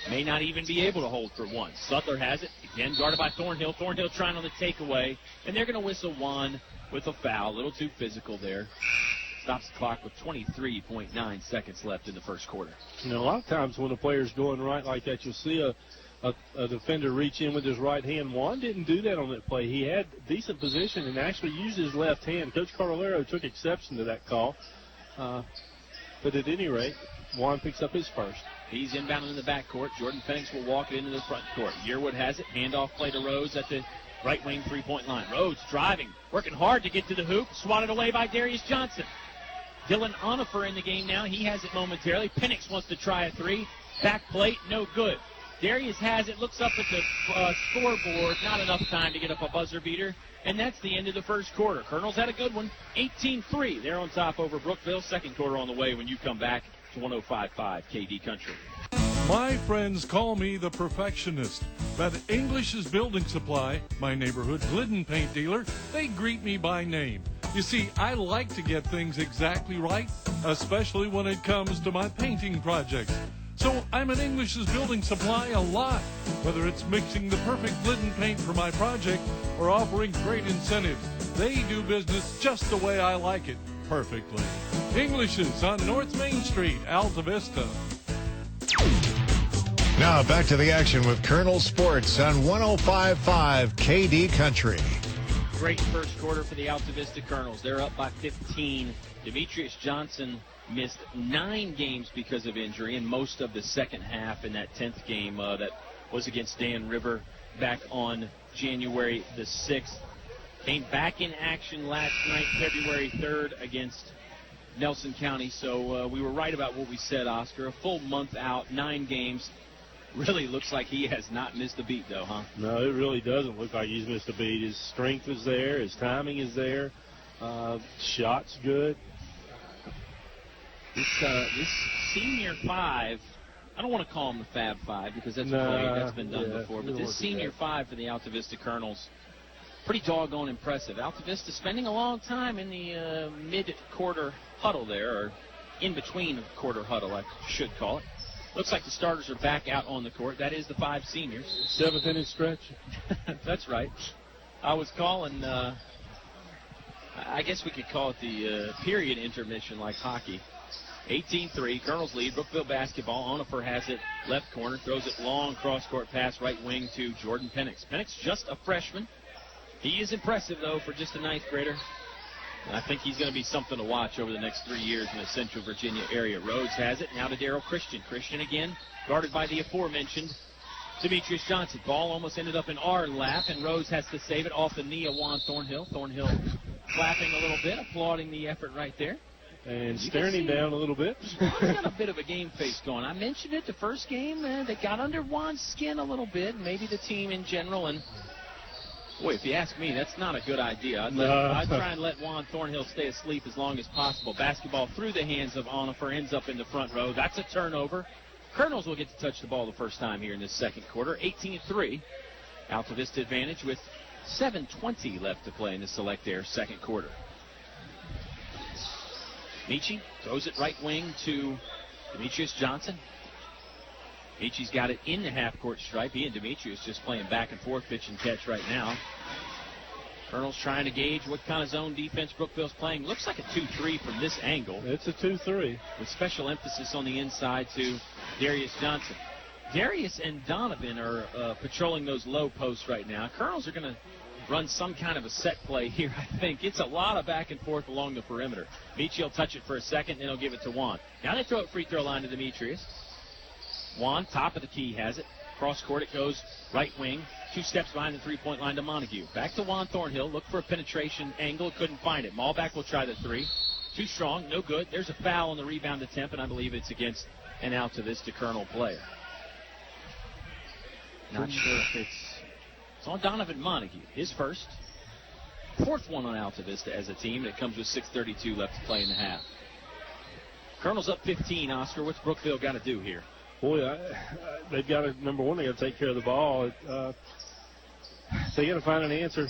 may not even be able to hold for one. Sudler has it. Again, guarded by Thornhill. Thornhill trying on the takeaway. And they're going to whistle Juan with a foul. A little too physical there. Stops the clock with 23.9 seconds left in the first quarter. You know, a lot of times when a player's going right like that, you'll see a defender reach in with his right hand. Juan didn't do that on that play. He had decent position and actually used his left hand. Coach Carlero took exception to that call. But at any rate, Juan picks up his first. He's inbounding in the backcourt. Jordan Penix will walk it into the front court. Yearwood has it. Handoff play to Rhodes at the right wing three-point line. Rhodes driving, working hard to get to the hoop. Swatted away by Darius Johnson. Dylan Onifer in the game now. He has it momentarily. Penix wants to try a three. Back plate, no good. Darius has it, looks up at the scoreboard. Not enough time to get up a buzzer beater. And that's the end of the first quarter. Colonels had a good one. 18-3. They're on top over Brookville. Second quarter on the way when you come back to 105.5 KD Country. My friends call me the perfectionist, but English's Building Supply, my neighborhood Glidden paint dealer, they greet me by name. You see, I like to get things exactly right, especially when it comes to my painting projects. So I'm at English's Building Supply a lot, whether it's mixing the perfect Glidden paint for my project or offering great incentives. They do business just the way I like it, perfectly. English's on North Main Street, Altavista. Now back to the action with Colonel Sports on 105.5 KD Country. Great first quarter for the Altavista Colonels. They're up by 15. Demetrius Johnson missed 9 games because of injury, and most of the second half in that 10th game that was against Dan River back on January the 6th. Came back in action last night, February 3rd, against Nelson County. So we were right about what we said, Oscar. A full month out, 9 games. Really looks like he has not missed a beat, though, huh? No, it really doesn't look like he's missed a beat. His strength is there. His timing is there. Shot's good. This senior 5, I don't want to call him the Fab 5 because that's been done before, but this senior 5 for the Altavista Colonels, pretty doggone impressive. Altavista spending a long time in the mid-quarter huddle there, or in-between quarter huddle, I should call it. Looks like the starters are back out on the court. That is the 5 seniors. 7th inning stretch. That's right. I was calling, I guess we could call it the period intermission like hockey. 18-3, Colonels lead. Brookville basketball. Onifer has it left corner, throws it long cross-court pass right wing to Jordan Penix. Penix just a freshman. He is impressive, though, for just a 9th grader. And I think he's going to be something to watch over the next 3 years in the Central Virginia area. Rhodes has it. Now to Darrell Christian. Christian again, guarded by the aforementioned Demetrius Johnson. Ball almost ended up in our lap, and Rhodes has to save it off the knee of Juan Thornhill. Thornhill clapping a little bit, applauding the effort right there. And staring him down a little bit. Juan's got a bit of a game face going. I mentioned it the first game. They got under Juan's skin a little bit, maybe the team in general. And, boy, if you ask me, that's not a good idea. I'd try and let Juan Thornhill stay asleep as long as possible. Basketball through the hands of Onifer, ends up in the front row. That's a turnover. Colonels will get to touch the ball the first time here in this second quarter. 18-3. Altavista advantage with 7:20 left to play in the Select Air second quarter. Michi throws it right wing to Demetrius Johnson. Michi's got it in the half-court stripe. He and Demetrius just playing back and forth, pitch and catch right now. Colonel's trying to gauge what kind of zone defense Brookville's playing. Looks like a 2-3 from this angle. It's a 2-3. With special emphasis on the inside to Darius Johnson. Darius and Donovan are patrolling those low posts right now. Colonels are going to run some kind of a set play here, I think. It's a lot of back and forth along the perimeter. Michi will touch it for a second, then he'll give it to Juan. Now they throw it free throw line to Demetrius. Juan, top of the key, has it. Cross court, it goes right wing. 2 steps behind the three-point line to Montague. Back to Juan Thornhill. Look for a penetration angle. Couldn't find it. Malback will try the 3. Too strong. No good. There's a foul on the rebound attempt, and I believe it's against an Altavista Colonel player. Not sure if it's on Donovan Montague. His first. 4th one on Altavista as a team, and it comes with 6:32 left to play in the half. Colonel's up 15, Oscar. What's Brookville got to do here? Boy, they've got to, number one, they got to take care of the ball. They got to find an answer.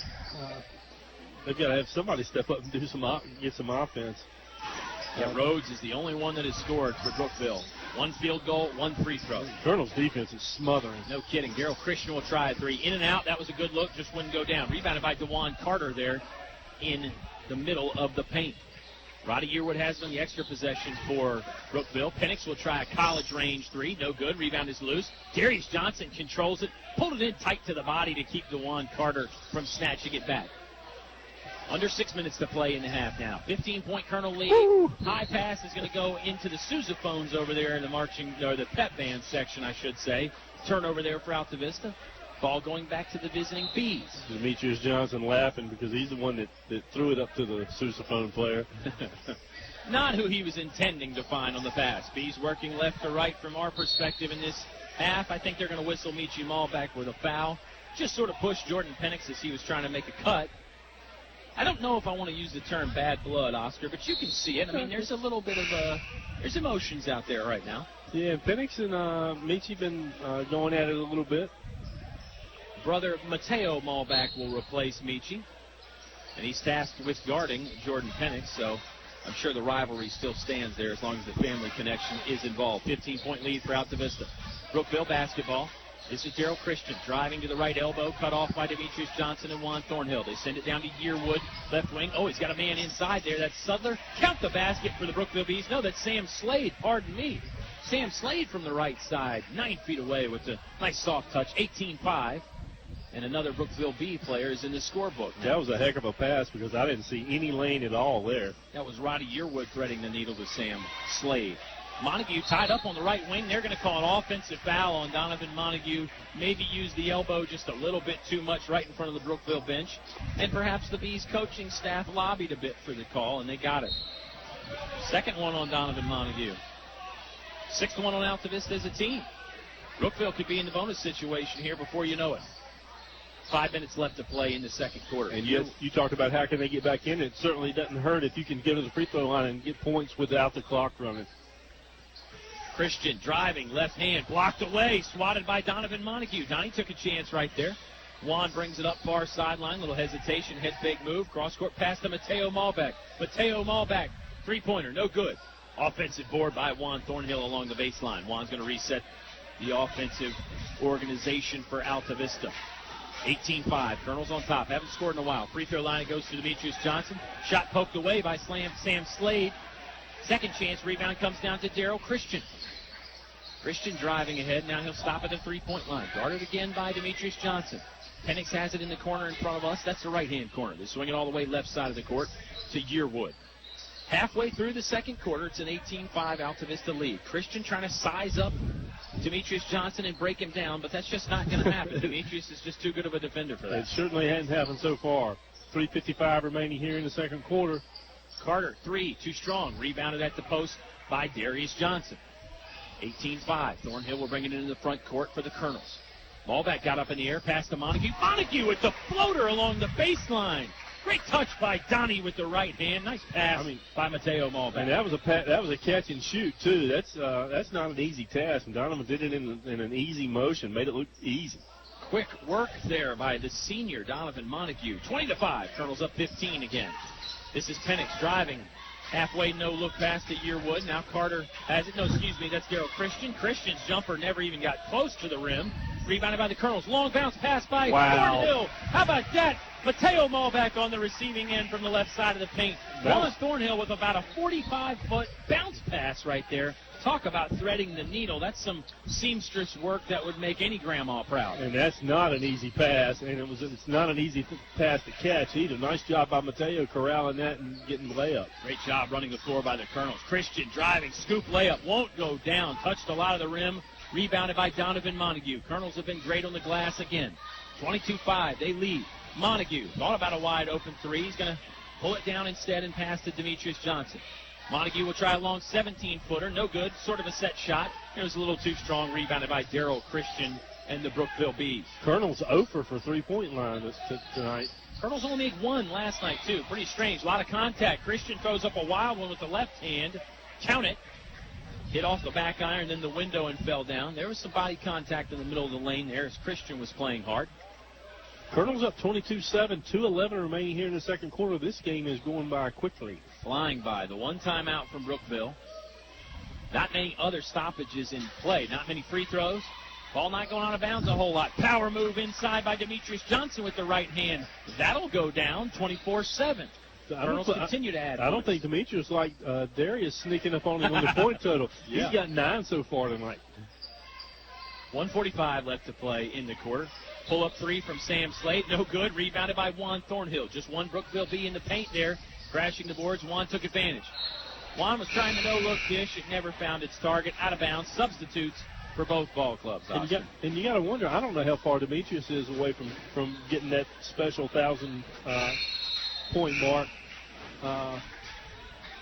They've got to have somebody step up and do get some offense. Yeah, Rhodes is the only one that has scored for Brookville. 1 field goal, 1 free throw. Colonel's defense is smothering. No kidding. Darrell Christian will try a 3. In and out. That was a good look. Just wouldn't go down. Rebounded by DeJuan Carter there in the middle of the paint. Roddy Yearwood has on the extra possession for Brookville. Penix will try a college range 3. No good. Rebound is loose. Darius Johnson controls it. Pulled it in tight to the body to keep DeJuan Carter from snatching it back. Under 6 minutes to play in the half now. 15-point Colonel lead. Woo! High pass is going to go into the sousaphones over there in the pep band section, I should say. Turnover there for Altavista. Ball going back to the visiting Bees. Demetrius Johnson laughing because he's the one that threw it up to the sousaphone player. Not who he was intending to find on the pass. Bees working left to right from our perspective in this half. I think they're going to whistle Michi Malback with a foul. Just sort of pushed Jordan Penix as he was trying to make a cut. I don't know if I want to use the term bad blood, Oscar, but you can see it. I mean, there's a little bit of there's emotions out there right now. Yeah, Penix and Michi been going at it a little bit. Brother Mateo Malback will replace Michi, and he's tasked with guarding Jordan Penix, so I'm sure the rivalry still stands there as long as the family connection is involved. 15-point lead for Altavista. Brookville basketball. This is Darrell Christian driving to the right elbow, cut off by Demetrius Johnson and Juan Thornhill. They send it down to Yearwood, left wing. Oh, he's got a man inside there. That's Sudler. Count the basket for the Brookville Bees. No, that's Sam Slade. Pardon me. Sam Slade from the right side, 9 feet away with a nice soft touch. 18-5. And another Brookville Bee player is in the scorebook now. That was a heck of a pass because I didn't see any lane at all there. That was Roddy Yearwood threading the needle to Sam Slade. Montague tied up on the right wing. They're going to call an offensive foul on Donovan Montague. Maybe use the elbow just a little bit too much right in front of the Brookville bench. And perhaps the Bees coaching staff lobbied a bit for the call, and they got it. Second one on Donovan Montague. 6th one on Altavista as a team. Brookville could be in the bonus situation here before you know it. 5 minutes left to play in the second quarter. And yes, you talked about how can they get back in. It certainly doesn't hurt if you can get to the free throw line and get points without the clock running. Christian driving, left hand, blocked away, swatted by Donovan Montague. Donnie took a chance right there. Juan brings it up far sideline, little hesitation, head fake move, cross-court pass to Mateo Malback. Mateo Malback, three-pointer, no good. Offensive board by Juan Thornhill along the baseline. Juan's going to reset the offensive organization for Alta Vista. 18-5. Colonels on top. Haven't scored in a while. Free throw line, it goes to Demetrius Johnson. Shot poked away by Sam Slade. Second chance rebound comes down to Darrell Christian. Christian driving ahead. Now he'll stop at the three-point line. Guarded again by Demetrius Johnson. Penix has it in the corner in front of us. That's the right-hand corner. They swing it all the way left side of the court to Yearwood. Halfway through the second quarter, it's an 18-5 Alta Vista lead. Christian trying to size up Demetrius Johnson and break him down, but that's just not going to happen. Demetrius is just too good of a defender for that. It certainly hasn't happened so far. 3:55 remaining here in the second quarter. Carter, three, too strong. Rebounded at the post by Darius Johnson. 18-5. Thornhill will bring it into the front court for the Colonels. Ballback got up in the air, passed to Montague. Montague with the floater along the baseline. Great touch by Donnie with the right hand. Nice pass by Mateo Malback. And that was a catch and shoot too. That's not an easy task. And Donovan did it in an easy motion, made it look easy. Quick work there by the senior Donovan Montague. 20-5. Colonels up 15 again. This is Penix driving. Halfway, no look pass to Yearwood. Now Carter has it. No, excuse me, that's Darrell Christian. Christian's jumper never even got close to the rim. Rebounded by the Colonels. Long bounce pass by Thornhill. How about that? Mateo Malback on the receiving end from the left side of the paint. Wallace Thornhill with about a 45-foot bounce pass right there. Talk about threading the needle. That's some seamstress work that would make any grandma proud. And that's not an easy pass, and it's not an easy pass to catch either. Nice job by Mateo corralling that and getting the layup. Great job running the floor by the Colonels. Christian driving, scoop layup, won't go down. Touched a lot of the rim. Rebounded by Donovan Montague. Colonels have been great on the glass again. 22-5, they lead. Montague thought about a wide open three. He's going to pull it down instead and pass to Demetrius Johnson. Montague will try a long 17-footer. No good. Sort of a set shot. It was a little too strong. Rebounded by Darrell Christian and the Brookville Bees. Colonel's over for three-point line tonight. Colonels only made one last night, too. Pretty strange. A lot of contact. Christian throws up a wild one with the left hand. Count it. Hit off the back iron, then the window and fell down. There was some body contact in the middle of the lane there as Christian was playing hard. Colonels up 22-7, 2:11 remaining here in the second quarter. This game is going by quickly. Flying by. The one timeout from Brookville. Not many other stoppages in play. Not many free throws. Ball not going out of bounds a whole lot. Power move inside by Demetrius Johnson with the right hand. That'll go down 24-7. Colonels continue to add. I don't think Demetrius like Darius sneaking up on him on the point total. Yeah. He's got 9 so far tonight. 1:45 left to play in the quarter. Pull-up three from Sam Slade. No good. Rebounded by Juan Thornhill. Just one Brookville B in the paint there. Crashing the boards. Juan took advantage. Juan was trying the no-look dish. It never found its target. Out of bounds. Substitutes for both ball clubs. And you got to wonder, I don't know how far Demetrius is away from getting that special 1,000-point mark.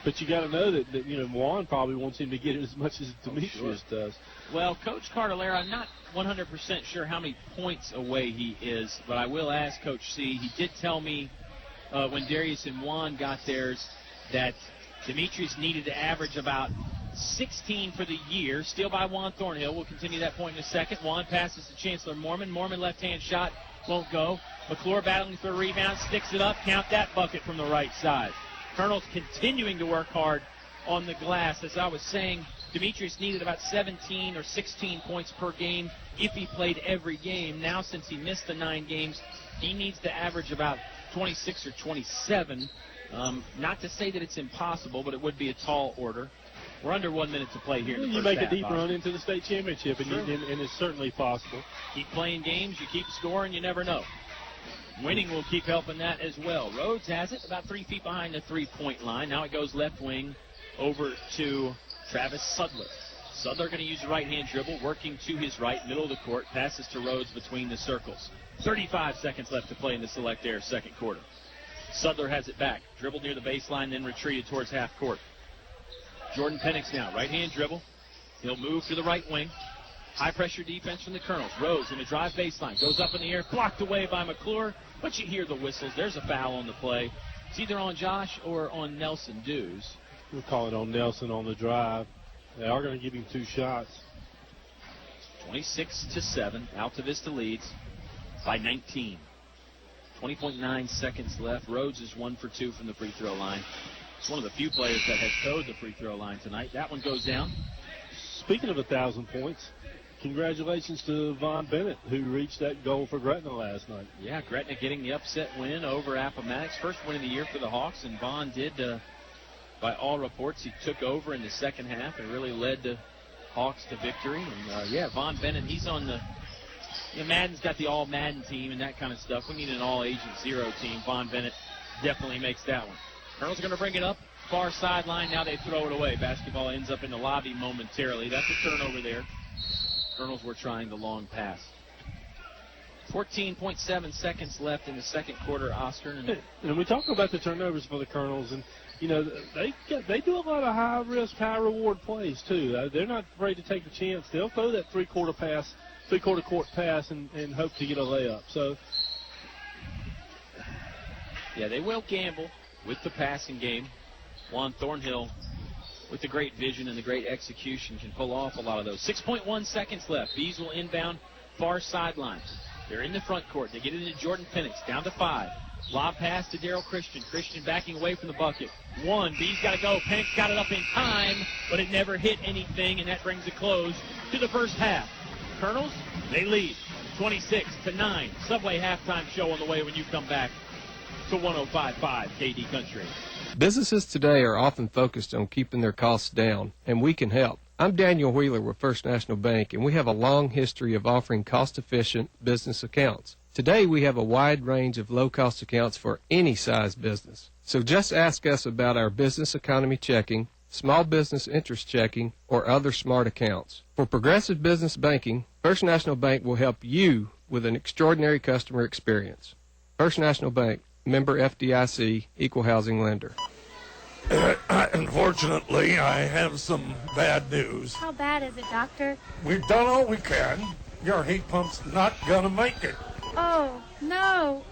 But you got to know that Juan probably wants him to get it as much as Demetrius does. Well, Coach Cartolera, I'm not 100% sure how many points away he is, but I will ask Coach C. He did tell me when Darius and Juan got theirs that Demetrius needed to average about 16 for the year. Steal by Juan Thornhill. We'll continue that point in a second. Juan passes to Chancellor Mormon. Mormon left-hand shot won't go. McClure battling for a rebound, sticks it up. Count that bucket from the right side. Colonels continuing to work hard on the glass. As I was saying, Demetrius needed about 17 or 16 points per game if he played every game. Now, since he missed the 9 games, he needs to average about 26 or 27. Not to say that it's impossible, but it would be a tall order. We're under 1 minute to play here. You make a deep run into the state championship, and it's certainly possible. Keep playing games, you keep scoring, you never know. Winning will keep helping that as well. Rhodes has it about 3 feet behind the three-point line. Now it goes left wing over to Travis Sudler. Sudler going to use the right-hand dribble, working to his right, middle of the court, passes to Rhodes between the circles. 35 seconds left to play in the Select Air second quarter. Sudler has it back, dribbled near the baseline, then retreated towards half court. Jordan Penix now, right-hand dribble. He'll move to the right wing. High-pressure defense from the Colonels. Rose in the drive baseline. Goes up in the air. Blocked away by McClure. But you hear the whistles. There's a foul on the play. It's either on Josh or on Nelson Dews. We'll call it on Nelson on the drive. They are going to give him 2 shots. 26-7. Alta Vista leads by 19. 20.9 seconds left. Rhodes is 1 for 2 from the free throw line. It's one of the few players that has towed the free throw line tonight. That one goes down. Speaking of 1,000 points, congratulations to Von Bennett, who reached that goal for Gretna last night. Yeah, Gretna getting the upset win over Appomattox. First win of the year for the Hawks, and Von did, by all reports, he took over in the second half and really led the Hawks to victory. And, Von Bennett, he's on the Madden's got the all-Madden team and that kind of stuff. We need an all-Agent Zero team. Von Bennett definitely makes that one. Colonel's going to bring it up. Far sideline. Now they throw it away. Basketball ends up in the lobby momentarily. That's a turnover there. Colonels were trying the long pass. 14.7 seconds left in the second quarter, Oscar. And we talk about the turnovers for the Colonels, and they do a lot of high-risk, high-reward plays too. They're not afraid to take the chance. They'll throw that three-quarter court pass, and hope to get a layup. So, yeah, they will gamble with the passing game. Juan Thornhill, with the great vision and the great execution, can pull off a lot of those. 6.1 seconds left. Bees will inbound far sideline. They're in the front court. They get it into Jordan Penix, down to 5. Lob pass to Daryl Christian. Christian backing away from the bucket. 1. Bees got to go. Penix got it up in time, but it never hit anything, and that brings a close to the first half. Colonels, they lead 26-9. Subway halftime show on the way when you come back to 105.5 KD Country. Businesses today are often focused on keeping their costs down, and we can help. I'm Daniel Wheeler with First National Bank, and we have a long history of offering cost-efficient business accounts. Today, we have a wide range of low-cost accounts for any size business. So just ask us about our business economy checking, small business interest checking, or other smart accounts. For progressive business banking, First National Bank will help you with an extraordinary customer experience. First National Bank, member FDIC, equal housing lender. Unfortunately, I have some bad news. How bad is it, Doctor? We've done all we can. Your heat pump's not gonna make it. Oh, no.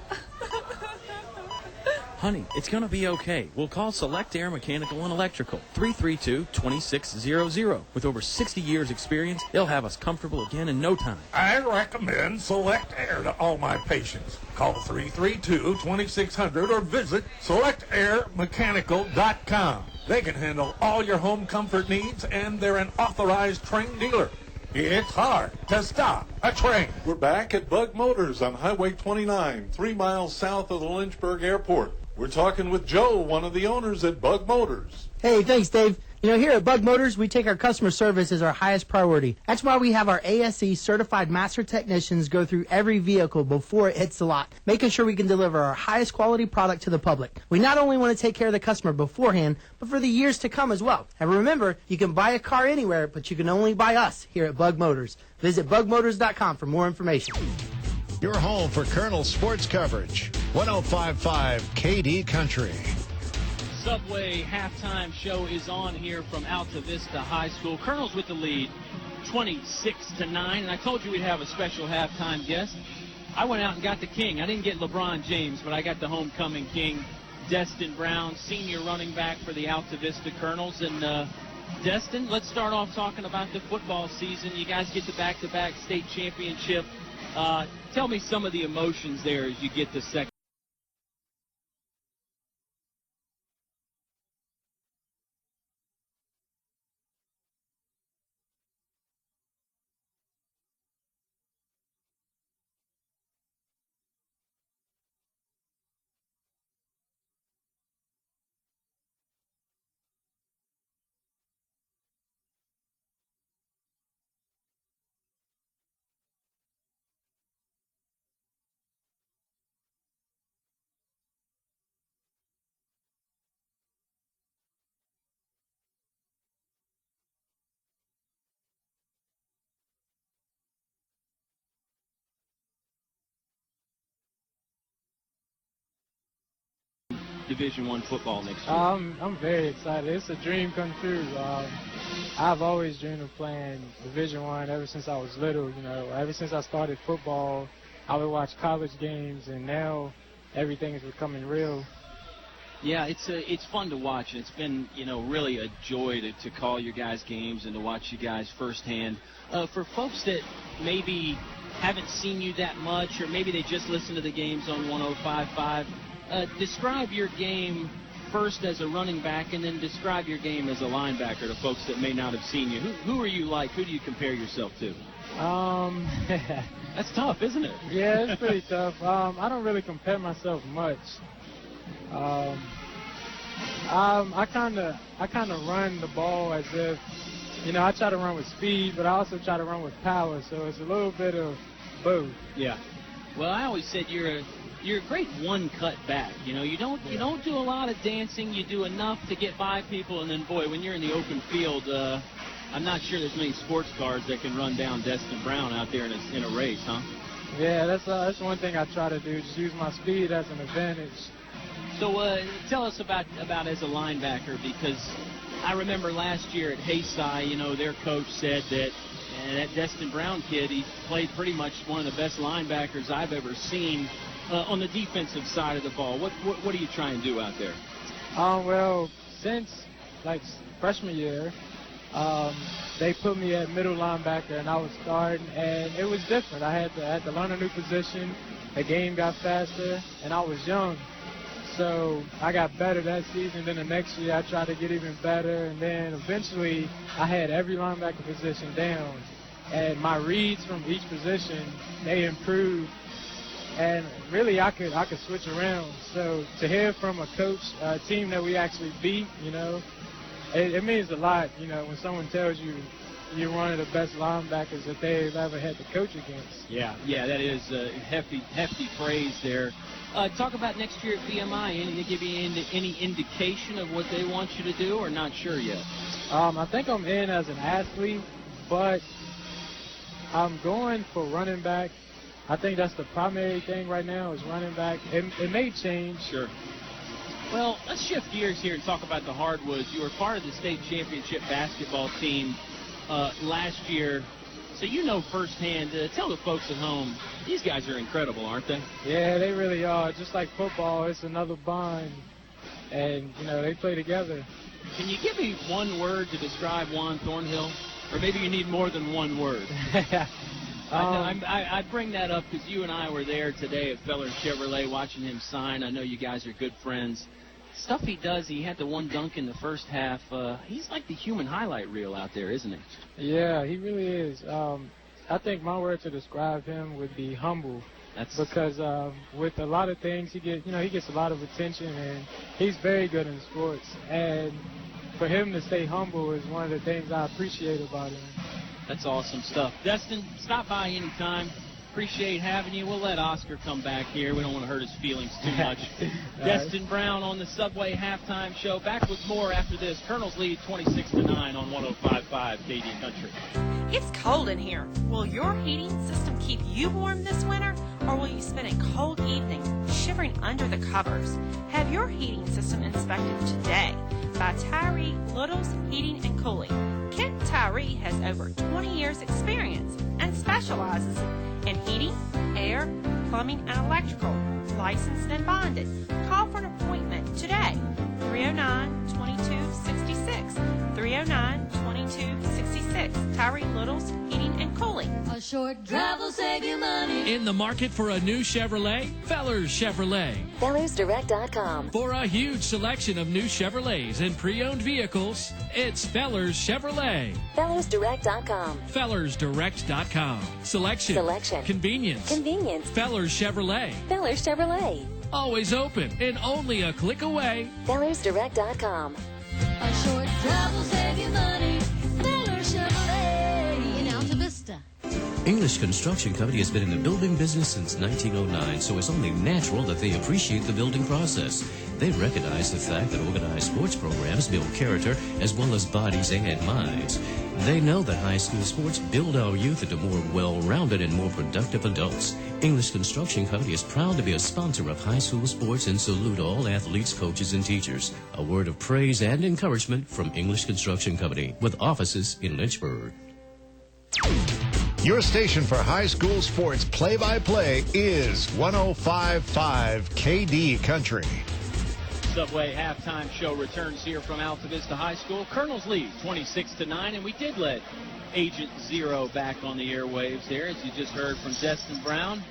Honey, it's going to be okay. We'll call Select Air Mechanical and Electrical, 332-2600. With over 60 years experience, they'll have us comfortable again in no time. I recommend Select Air to all my patients. Call 332-2600 or visit selectairmechanical.com. They can handle all your home comfort needs, and they're an authorized trained dealer. It's hard to stop a train. We're back at Bug Motors on Highway 29, 3 miles south of the Lynchburg Airport. We're talking with Joe, one of the owners at Bug Motors. Hey, thanks, Dave. Here at Bug Motors, we take our customer service as our highest priority. That's why we have our ASE certified master technicians go through every vehicle before it hits the lot, making sure we can deliver our highest quality product to the public. We not only want to take care of the customer beforehand, but for the years to come as well. And remember, you can buy a car anywhere, but you can only buy us here at Bug Motors. Visit bugmotors.com for more information. Your home for Colonel sports coverage. 105.5 KD Country. Subway halftime show is on here from Altavista High School. Colonels with the lead, 26-9. And I told you we'd have a special halftime guest. I went out and got the king. I didn't get LeBron James, but I got the homecoming king, Destin Brown, senior running back for the Altavista Colonels. And Destin, let's start off talking about the football season. You guys get the back-to-back state championship. Tell me some of the emotions there as you get the second. Division I football next year? I'm very excited. It's a dream come true. I've always dreamed of playing Division I ever since I was little. Ever since I started football, I would watch college games, and now everything is becoming real. Yeah, it's fun to watch, and it's been really a joy to call your guys' games and to watch you guys firsthand. For folks that maybe haven't seen you that much, or maybe they just listen to the games on 105.5. Describe your game first as a running back, and then describe your game as a linebacker to folks that may not have seen you. Who are you like? Who do you compare yourself to? That's tough, isn't it? Yeah, it's pretty tough. I don't really compare myself much. I kind of run the ball as if, I try to run with speed, but I also try to run with power. So it's a little bit of both. Yeah. Well, I always said you're a great one-cut back. You don't do a lot of dancing. You do enough to get by people, and then boy, when you're in the open field, I'm not sure there's many sports cars that can run down Destin Brown out there in a race, huh? Yeah, that's one thing I try to do. Just use my speed as an advantage. So tell us about as a linebacker, because I remember last year at Hayside, their coach said that Destin Brown kid, he played pretty much one of the best linebackers I've ever seen on the defensive side of the ball. What do you try and do out there? Well, since freshman year, they put me at middle linebacker, and I was starting, and it was different. I had to learn a new position. The game got faster, and I was young. So I got better that season. Then the next year, I tried to get even better, and then eventually, I had every linebacker position down. And my reads from each position, they improved. And really, I could switch around. So to hear from a coach, a team that we actually beat, it means a lot, when someone tells you you're one of the best linebackers that they've ever had to coach against. Yeah, that is hefty praise there. Talk about next year at VMI. Did they give you any indication of what they want you to do, or not sure yet? I think I'm in as an athlete, but I'm going for running back. I think that's the primary thing right now is running back. It may change. Sure. Well, let's shift gears here and talk about the hardwoods. You were part of the state championship basketball team last year, so firsthand. Tell the folks at home, these guys are incredible, aren't they? Yeah, they really are. Just like football, it's another bond, and they play together. Can you give me one word to describe Juan Thornhill, or maybe you need more than one word? I bring that up because you and I were there today at Fellers Chevrolet watching him sign. I know you guys are good friends. Stuff he does, he had the one dunk in the first half. He's like the human highlight reel out there, isn't he? Yeah, he really is. I think my word to describe him would be humble. Because with a lot of things, he gets a lot of attention, and he's very good in sports. And for him to stay humble is one of the things I appreciate about him. That's awesome stuff. Destin, stop by anytime. Appreciate having you. We'll let Oscar come back here. We don't want to hurt his feelings too much. Destin Brown on the Subway halftime show. Back with more after this. Colonels lead 26-9 on 105.5 KD Country. It's cold in here. Will your heating system keep you warm this winter, or will you spend a cold evening shivering under the covers? Have your heating system inspected today by Tyree Little's Heating and Cooling. Kent Tyree has over 20 years experience and specializes in heating, air, plumbing, and electrical. Licensed and bonded. Call for an appointment today. 309-2266. 309-2266. Tyree Little's Heating and Cooling. A short drive will save you money. In the market for a new Chevrolet? Fellers Chevrolet. FellersDirect.com. For a huge selection of new Chevrolets and pre-owned vehicles, it's Fellers Chevrolet. FellersDirect.com. FellersDirect.com. Selection. Convenience. Fellers Chevrolet. Fellers Chevrolet. Always open and only a click away. FellersDirect.com. A short drive will save you money. Fellers Chevrolet in Altavista. English Construction Company has been in the building business since 1909, so it's only natural that they appreciate the building process. They recognize the fact that organized sports programs build character as well as bodies and minds. They know that high school sports build our youth into more well-rounded and more productive adults. English Construction Company is proud to be a sponsor of high school sports and salute all athletes, coaches, and teachers. A word of praise and encouragement from English Construction Company with offices in Lynchburg. Your station for high school sports play-by-play is 105.5 KD Country. Subway halftime show returns here from Altavista High School. Colonels lead 26-9, and we did let Agent Zero back on the airwaves there, as you just heard from Destin Brown.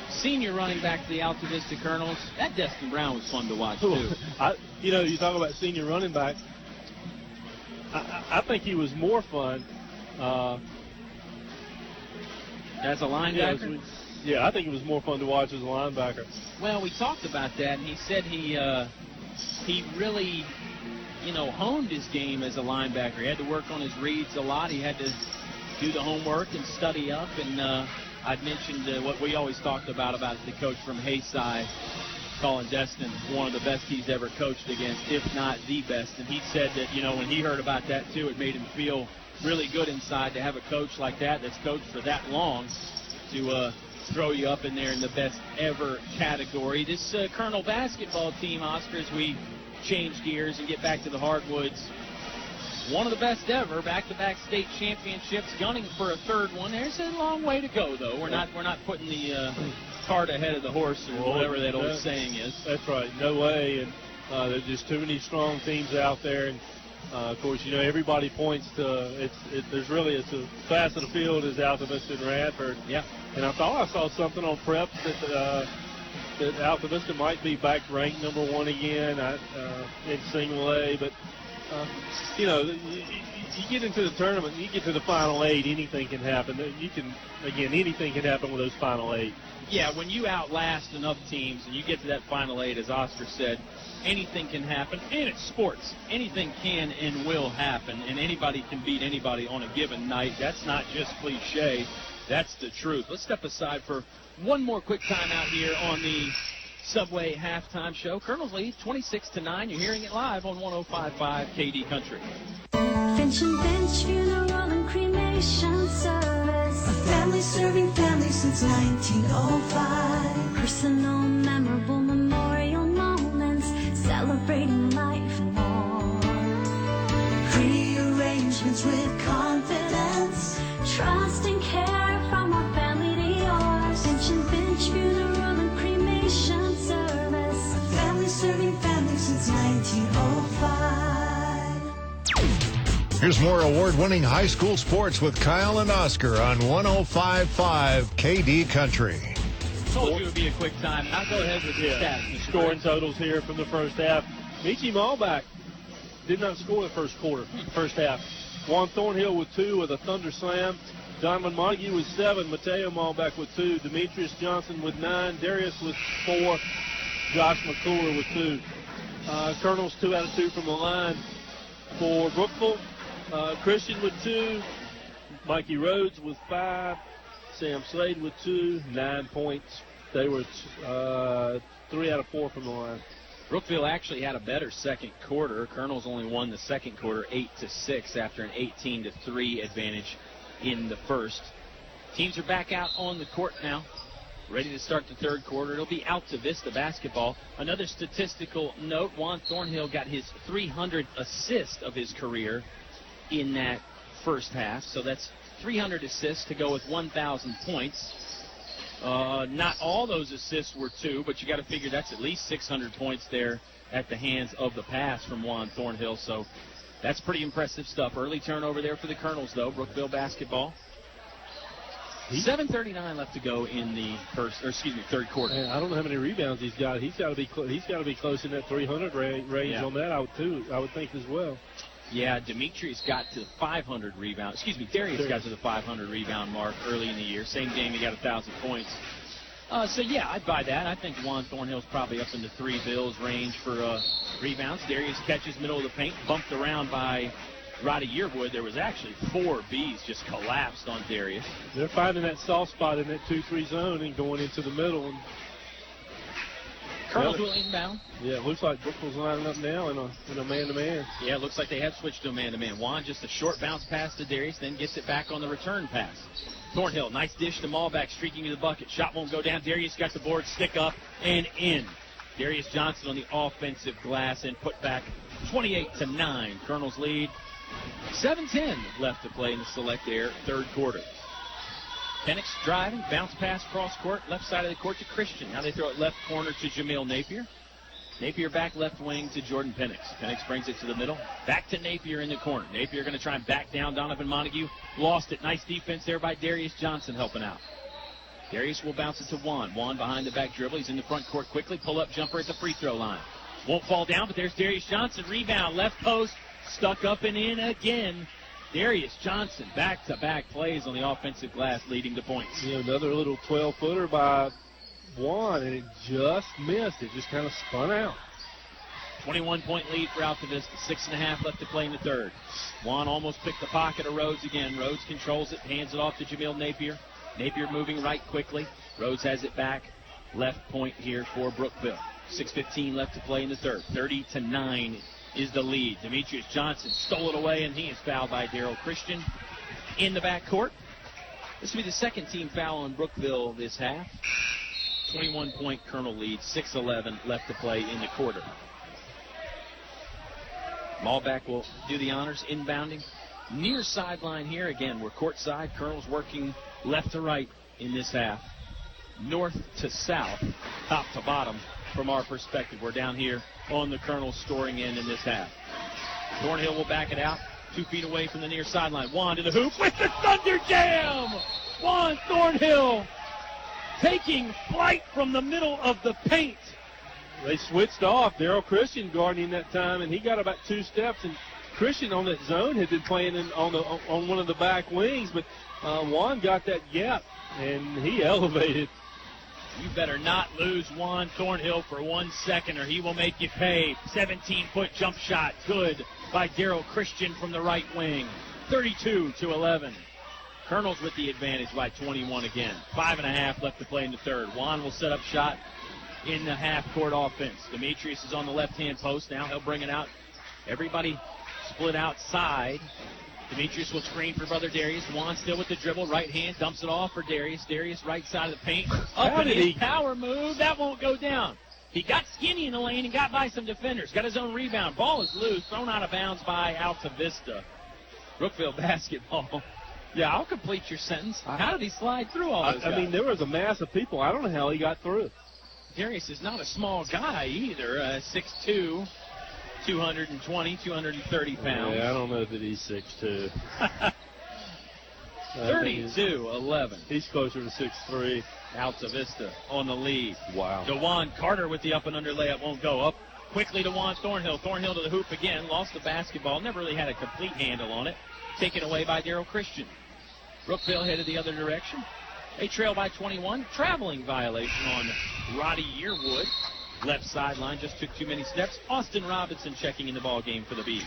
senior running back for the Altavista Colonels. That Destin Brown was fun to watch, too. You talk about senior running back. I think he was more fun. As a linebacker? Yeah, I think it was more fun to watch as a linebacker. Well, we talked about that, and he said he really, honed his game as a linebacker. He had to work on his reads a lot. He had to do the homework and study up. And I'd mentioned what we always talked about the coach from Hayside, calling Destin one of the best he's ever coached against, if not the best. And he said that, when he heard about that, too, it made him feel really good inside to have a coach like that's coached for that long to throw you up in there in the best ever category. This Colonel basketball team, Oscar, as we change gears and get back to the hardwoods, one of the best ever, back-to-back state championships, gunning for a third one. There's a long way to go, though. We're not putting the cart ahead of the horse, or whatever that old saying is. That's right. No way. And there's just too many strong teams out there. And of course, everybody points to it's a class of the field is Altavista and Radford. Yeah. And I thought I saw something on prep that Altavista might be back ranked number 1 again in single A. But you get into the tournament, you get to the final 8, anything can happen. Anything can happen with those final 8. Yeah, when you outlast enough teams and you get to that final 8, as Oscar said, anything can happen. And it's sports. Anything can and will happen, and anybody can beat anybody on a given night. That's not just cliche. That's the truth. Let's step aside for one more quick timeout here on the Subway Halftime Show. Colonels lead 26-9. You're hearing it live on 105.5 KD Country. Finch and Finch Funeral and Cremation Service. A family serving family since 1905. Personal, memorable memorial moments, celebrating life and more. Pre-arrangements with confidence, trust and care from our family to yours. Finch and Finch Funeral and Cremation Service. A family serving family since 1905. Here's more award-winning high school sports with Kyle and Oscar on 105.5 KD Country. Told you it would be a quick time. I'll go ahead with the stats. The scoring totals here from the first half. Michi Malbach did not score the first half. Juan Thornhill with 2 with a thunder slam. Donovan Montague with 7. Mateo Malbach with 2. Demetrius Johnson with 9. Darius with 4. Josh McClure with 2. Colonels 2 out of 2 from the line for Brookville. Christian with 2. Mikey Rhodes with 5. Sam Slade with 2. 9 points. They were 3 out of 4 from the line. Brookville actually had a better second quarter. Colonels only won the second quarter 8-6 after an 18-3 advantage in the first. Teams are back out on the court now, ready to start the third quarter. It'll be Altavista basketball. Another statistical note, Juan Thornhill got his 300th assist of his career in that first half. So that's 300 assists to go with 1,000 points. Not all those assists were 2, but you got to figure that's at least 600 points there at the hands of the pass from Juan Thornhill. So that's pretty impressive stuff. Early turnover there for the Colonels, though. Brookville basketball. 7:39 left to go in the third quarter. Man, I don't know how many rebounds he's got. He's got to be close in that 300 range on that. I would think as well. Yeah, Demetrius got to 500 rebounds. Darius got to the 500 rebound mark early in the year. Same game, he got 1,000 points. So, yeah, I'd buy that. I think Juan Thornhill's probably up in the 3 bills range for rebounds. Darius catches middle of the paint, bumped around by Roddy Yearwood. There was actually 4 Bs just collapsed on Darius. They're finding that soft spot in that 2-3 zone and going into the middle. And Colonels will inbound. Yeah, it looks like Brookville's lining up now in a man-to-man. Yeah, it looks like they have switched to a man-to-man. Juan just a short bounce pass to Darius, then gets it back on the return pass. Thornhill, nice dish to Malbach, streaking to the bucket. Shot won't go down. Darius got the board, stick up, and in. Darius Johnson on the offensive glass and put back 28-9. Colonels lead. 7:10 left to play in the Select Air third quarter. Penix driving, bounce pass cross court, left side of the court to Christian. Now they throw it left corner to Jamil Napier. Napier back left wing to Jordan Penix. Penix brings it to the middle. Back to Napier in the corner. Napier going to try and back down Donovan Montague. Lost it. Nice defense there by Darius Johnson helping out. Darius will bounce it to Juan. Juan behind the back dribble. He's in the front court quickly. Pull-up jumper at the free throw line. Won't fall down, but there's Darius Johnson. Rebound, left post, stuck up and in again. Darius Johnson, back-to-back plays on the offensive glass, leading to points. Another little 12-footer by Juan, and it just missed. It just kind of spun out. 21-point lead for Altavista. 6.5 left to play in the third. Juan almost picked the pocket of Rhodes again. Rhodes controls it, hands it off to Jamil Napier. Napier moving right quickly. Rhodes has it back. Left point here for Brookville. 6:15 left to play in the third. 30-9 is the lead. Demetrius Johnson stole it away, and he is fouled by Daryl Christian in the backcourt. This will be the second team foul on Brookville this half. 21-point Colonel lead. 6:11 left to play in the quarter. Malbeck will do the honors, inbounding. Near sideline here. Again, we're courtside. Colonel's working left to right in this half. North to south, top to bottom from our perspective. We're down here on the Colonel's scoring end in this half. Thornhill will back it out. 2 feet away from the near sideline. Juan to the hoop with the Thunder Jam! Juan Thornhill taking flight from the middle of the paint. They switched off. Daryl Christian guarding that time, and he got about 2 steps. And Christian on that zone had been playing on one of the back wings, but Juan got that gap, and he elevated. You better not lose Juan Thornhill for 1 second, or he will make you pay. 17-foot jump shot, good by Daryl Christian from the right wing. 32-11. Colonels with the advantage by 21 again. 5.5 left to play in the third. Juan will set up shot in the half-court offense. Demetrius is on the left-hand post now. He'll bring it out. Everybody split outside. Demetrius will screen for brother Darius. Juan still with the dribble. Right hand dumps it off for Darius. Darius right side of the paint. Up in his power move. That won't go down. He got skinny in the lane and got by some defenders. Got his own rebound. Ball is loose. Thrown out of bounds by Altavista. Brookville basketball. Yeah, I'll complete your sentence. How did he slide through all those guys? I mean, there was a mass of people. I don't know how he got through. Darius is not a small guy either. 6'2", 220, 230 pounds. Yeah, I don't know that he's 6'2". 32-11. He's closer to 6'3". Altavista on the lead. Wow. DeJuan Carter with the up and under layup won't go. Up quickly to Juan Thornhill. Thornhill to the hoop again. Lost the basketball. Never really had a complete handle on it. Taken away by Daryl Christian. Brookville headed the other direction. They trail by 21. Traveling violation on Roddy Yearwood. Left sideline, just took too many steps. Austin Robinson checking in the ball game for the Bees.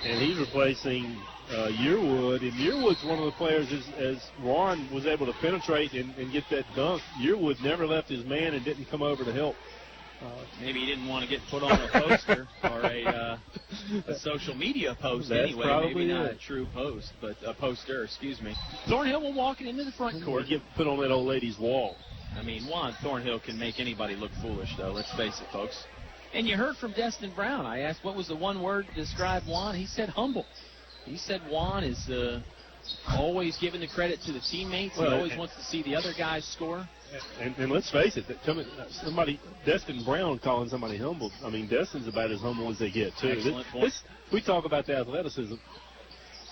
And he's replacing Yearwood. And Yearwood's one of the players, as Juan was able to penetrate and get that dunk, Yearwood never left his man and didn't come over to help. Maybe he didn't want to get put on a poster or a social media post. That's anyway. Maybe not a true post, but a poster, excuse me. Thornhill will walk it into the front court. Get put on that old lady's wall. I mean, Juan Thornhill can make anybody look foolish, though. Let's face it, folks. And you heard from Destin Brown. I asked what was the one word to describe Juan. He said humble. He said Juan is always giving the credit to the teammates. Well, he always wants to see the other guys score. And let's face it, Destin Brown calling somebody humble. I mean, Destin's about as humble as they get, too. Excellent point. We talk about the athleticism.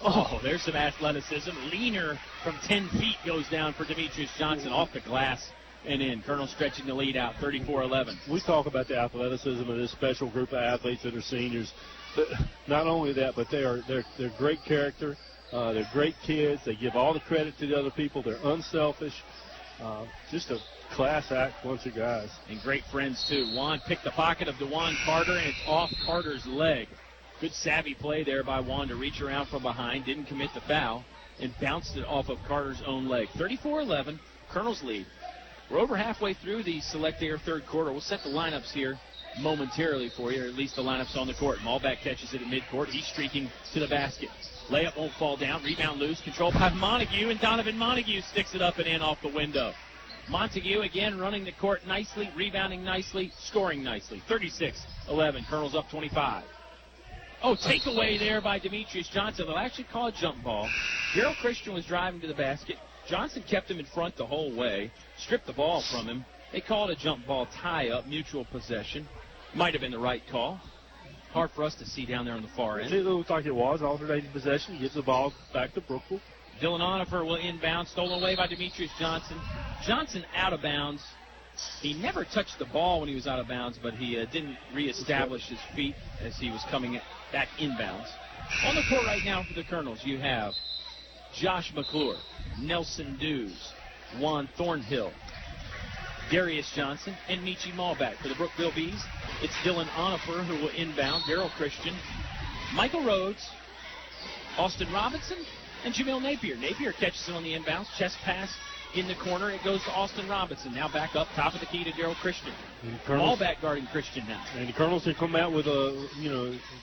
Oh, there's some athleticism. Leaner from 10 feet goes down for Demetrius Johnson off the glass and in. Colonel stretching the lead out, 34-11. We talk about the athleticism of this special group of athletes that are seniors. Not only that, but they're great character. They're great kids. They give all the credit to the other people. They're unselfish. Just a class act bunch of guys. And great friends, too. Juan picked the pocket of DeJuan Carter, and it's off Carter's leg. Good savvy play there by Juan to reach around from behind. Didn't commit the foul and bounced it off of Carter's own leg. 34-11, Colonel's lead. We're over halfway through the Select Air third quarter. We'll set the lineups here momentarily for you, or at least the lineups on the court. Malbeck catches it at midcourt. He's streaking to the basket. Layup won't fall down. Rebound loose. Controlled by Montague, and Donovan Montague sticks it up and in off the window. Montague again running the court nicely, rebounding nicely, scoring nicely. 36-11. Colonel's up 25. Oh, takeaway there by Demetrius Johnson. They'll actually call a jump ball. Daryl Christian was driving to the basket. Johnson kept him in front the whole way, stripped the ball from him. They called a jump ball tie-up, mutual possession. Might have been the right call. Hard for us to see down there on the far end. It looked like it was alternating possession. He gets the ball back to Brookville. Dylan Onifer will inbound, stolen away by Demetrius Johnson. Johnson out of bounds. He never touched the ball when he was out of bounds, but he didn't reestablish his feet as he was coming back inbounds. On the court right now for the Colonels, you have Josh McClure, Nelson Dews, Juan Thornhill, Darius Johnson, and Michi Malback. For the Brookville Bees, it's Dylan Onifer who will inbound, Daryl Christian, Michael Rhodes, Austin Robinson, and Jamil Napier. Napier catches it on the inbounds, chest pass in the corner. It goes to Austin Robinson. Now back up, top of the key to Daryl Christian. Malback guarding Christian now. And the Colonels have come out with a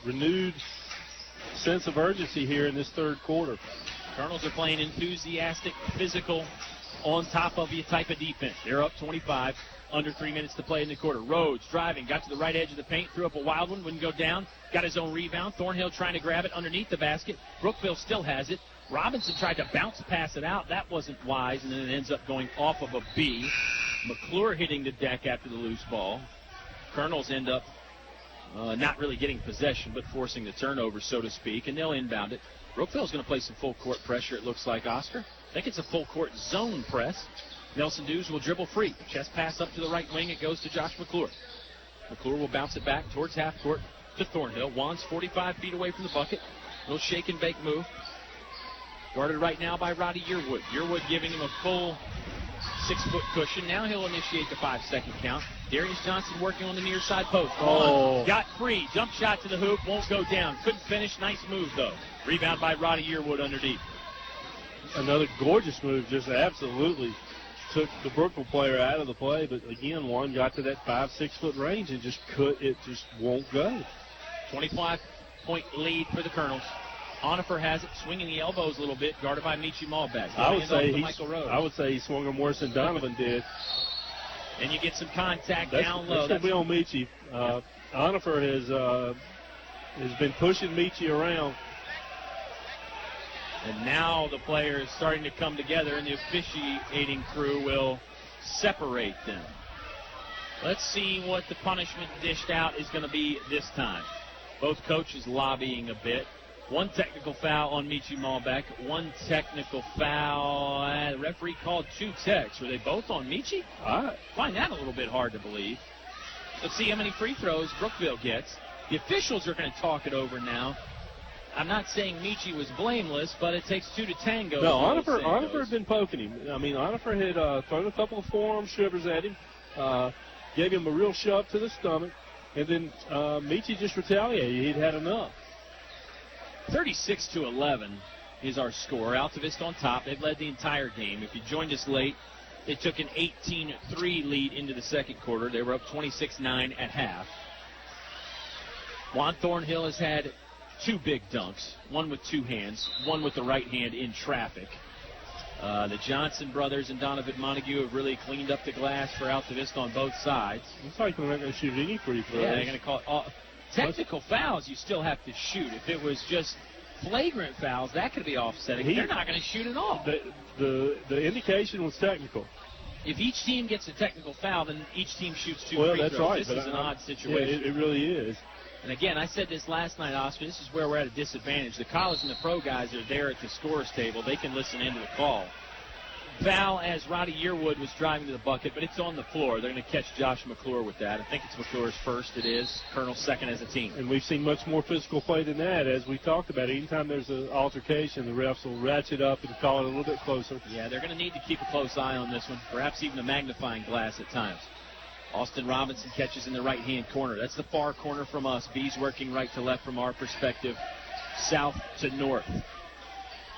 renewed sense of urgency here in this third quarter. Colonels are playing enthusiastic, physical, on top of you type of defense. They're up 25, under 3 minutes to play in the quarter. Rhodes driving, got to the right edge of the paint, threw up a wild one, wouldn't go down, got his own rebound. Thornhill trying to grab it underneath the basket. Brookville still has it. Robinson tried to bounce pass it out. That wasn't wise, and then it ends up going off of a B. McClure hitting the deck after the loose ball. Colonels end up not really getting possession, but forcing the turnover, so to speak, and they'll inbound it. Brookville's going to play some full court pressure, it looks like, Oscar. I think it's a full court zone press. Nelson Dews will dribble free. Chest pass up to the right wing. It goes to Josh McClure. McClure will bounce it back towards half court to Thornhill. Juan's 45 feet away from the bucket. Little shake and bake move. Guarded right now by Roddy Yearwood. Yearwood giving him a full 6-foot cushion. Now he'll initiate the 5-second count. Darius Johnson working on the near side post. Got free. Jump shot to the hoop. Won't go down. Couldn't finish. Nice move, though. Rebound by Roddy Yearwood underneath. Another gorgeous move. Just absolutely took the Brookville player out of the play. But, again, Juan got to that 5-6-foot range and it just won't go. 25-point lead for the Colonels. Onifer has it, swinging the elbows a little bit, guarded by Michi Malback. I would say he swung him worse than Donovan did. And you get some contact down low. That's going to be on Michi. Onifer has been pushing Michi around. And now the players starting to come together, and the officiating crew will separate them. Let's see what the punishment dished out is going to be this time. Both coaches lobbying a bit. One technical foul on Michi Malback. One technical foul. The referee called 2 techs. Were they both on Michi? I find that a little bit hard to believe. Let's see how many free throws Brookville gets. The officials are going to talk it over now. I'm not saying Michi was blameless, but it takes 2 to tango. No, Onifer had been poking him. I mean, Onifer had thrown a couple of forearm shivers at him, gave him a real shove to the stomach, and then Michi just retaliated. He'd had enough. 36-11 is our score. Altavista on top. They've led the entire game. If you joined us late, they took an 18-3 lead into the second quarter. They were up 26-9 at half. Juan Thornhill has had 2 big dunks, one with 2 hands, one with the right hand in traffic. The Johnson brothers and Donovan Montague have really cleaned up the glass for Altavista on both sides. Looks like they're not going to shoot any free throws. Yeah, they're going to call it technical fouls. You still have to shoot. If it was just flagrant fouls, that could be offsetting. They're not going to shoot at all. The indication was technical. If each team gets a technical foul, then each team shoots 2 well, free that's throws. right. This is an odd situation. Yeah, it really is. And again, I said this last night, Oscar, this is where we're at a disadvantage. The college and the pro guys are there at the scorer's table. They can listen into the call. Foul as Roddy Yearwood was driving to the bucket, but it's on the floor. They're going to catch Josh McClure with that. I think it's McClure's first. It is. Colonel's second as a team. And we've seen much more physical play than that, as we talked about. Anytime there's an altercation, the refs will ratchet up and call it a little bit closer. Yeah, they're going to need to keep a close eye on this one, perhaps even a magnifying glass at times. Austin Robinson catches in the right-hand corner. That's the far corner from us. Bees working right to left from our perspective, south to north.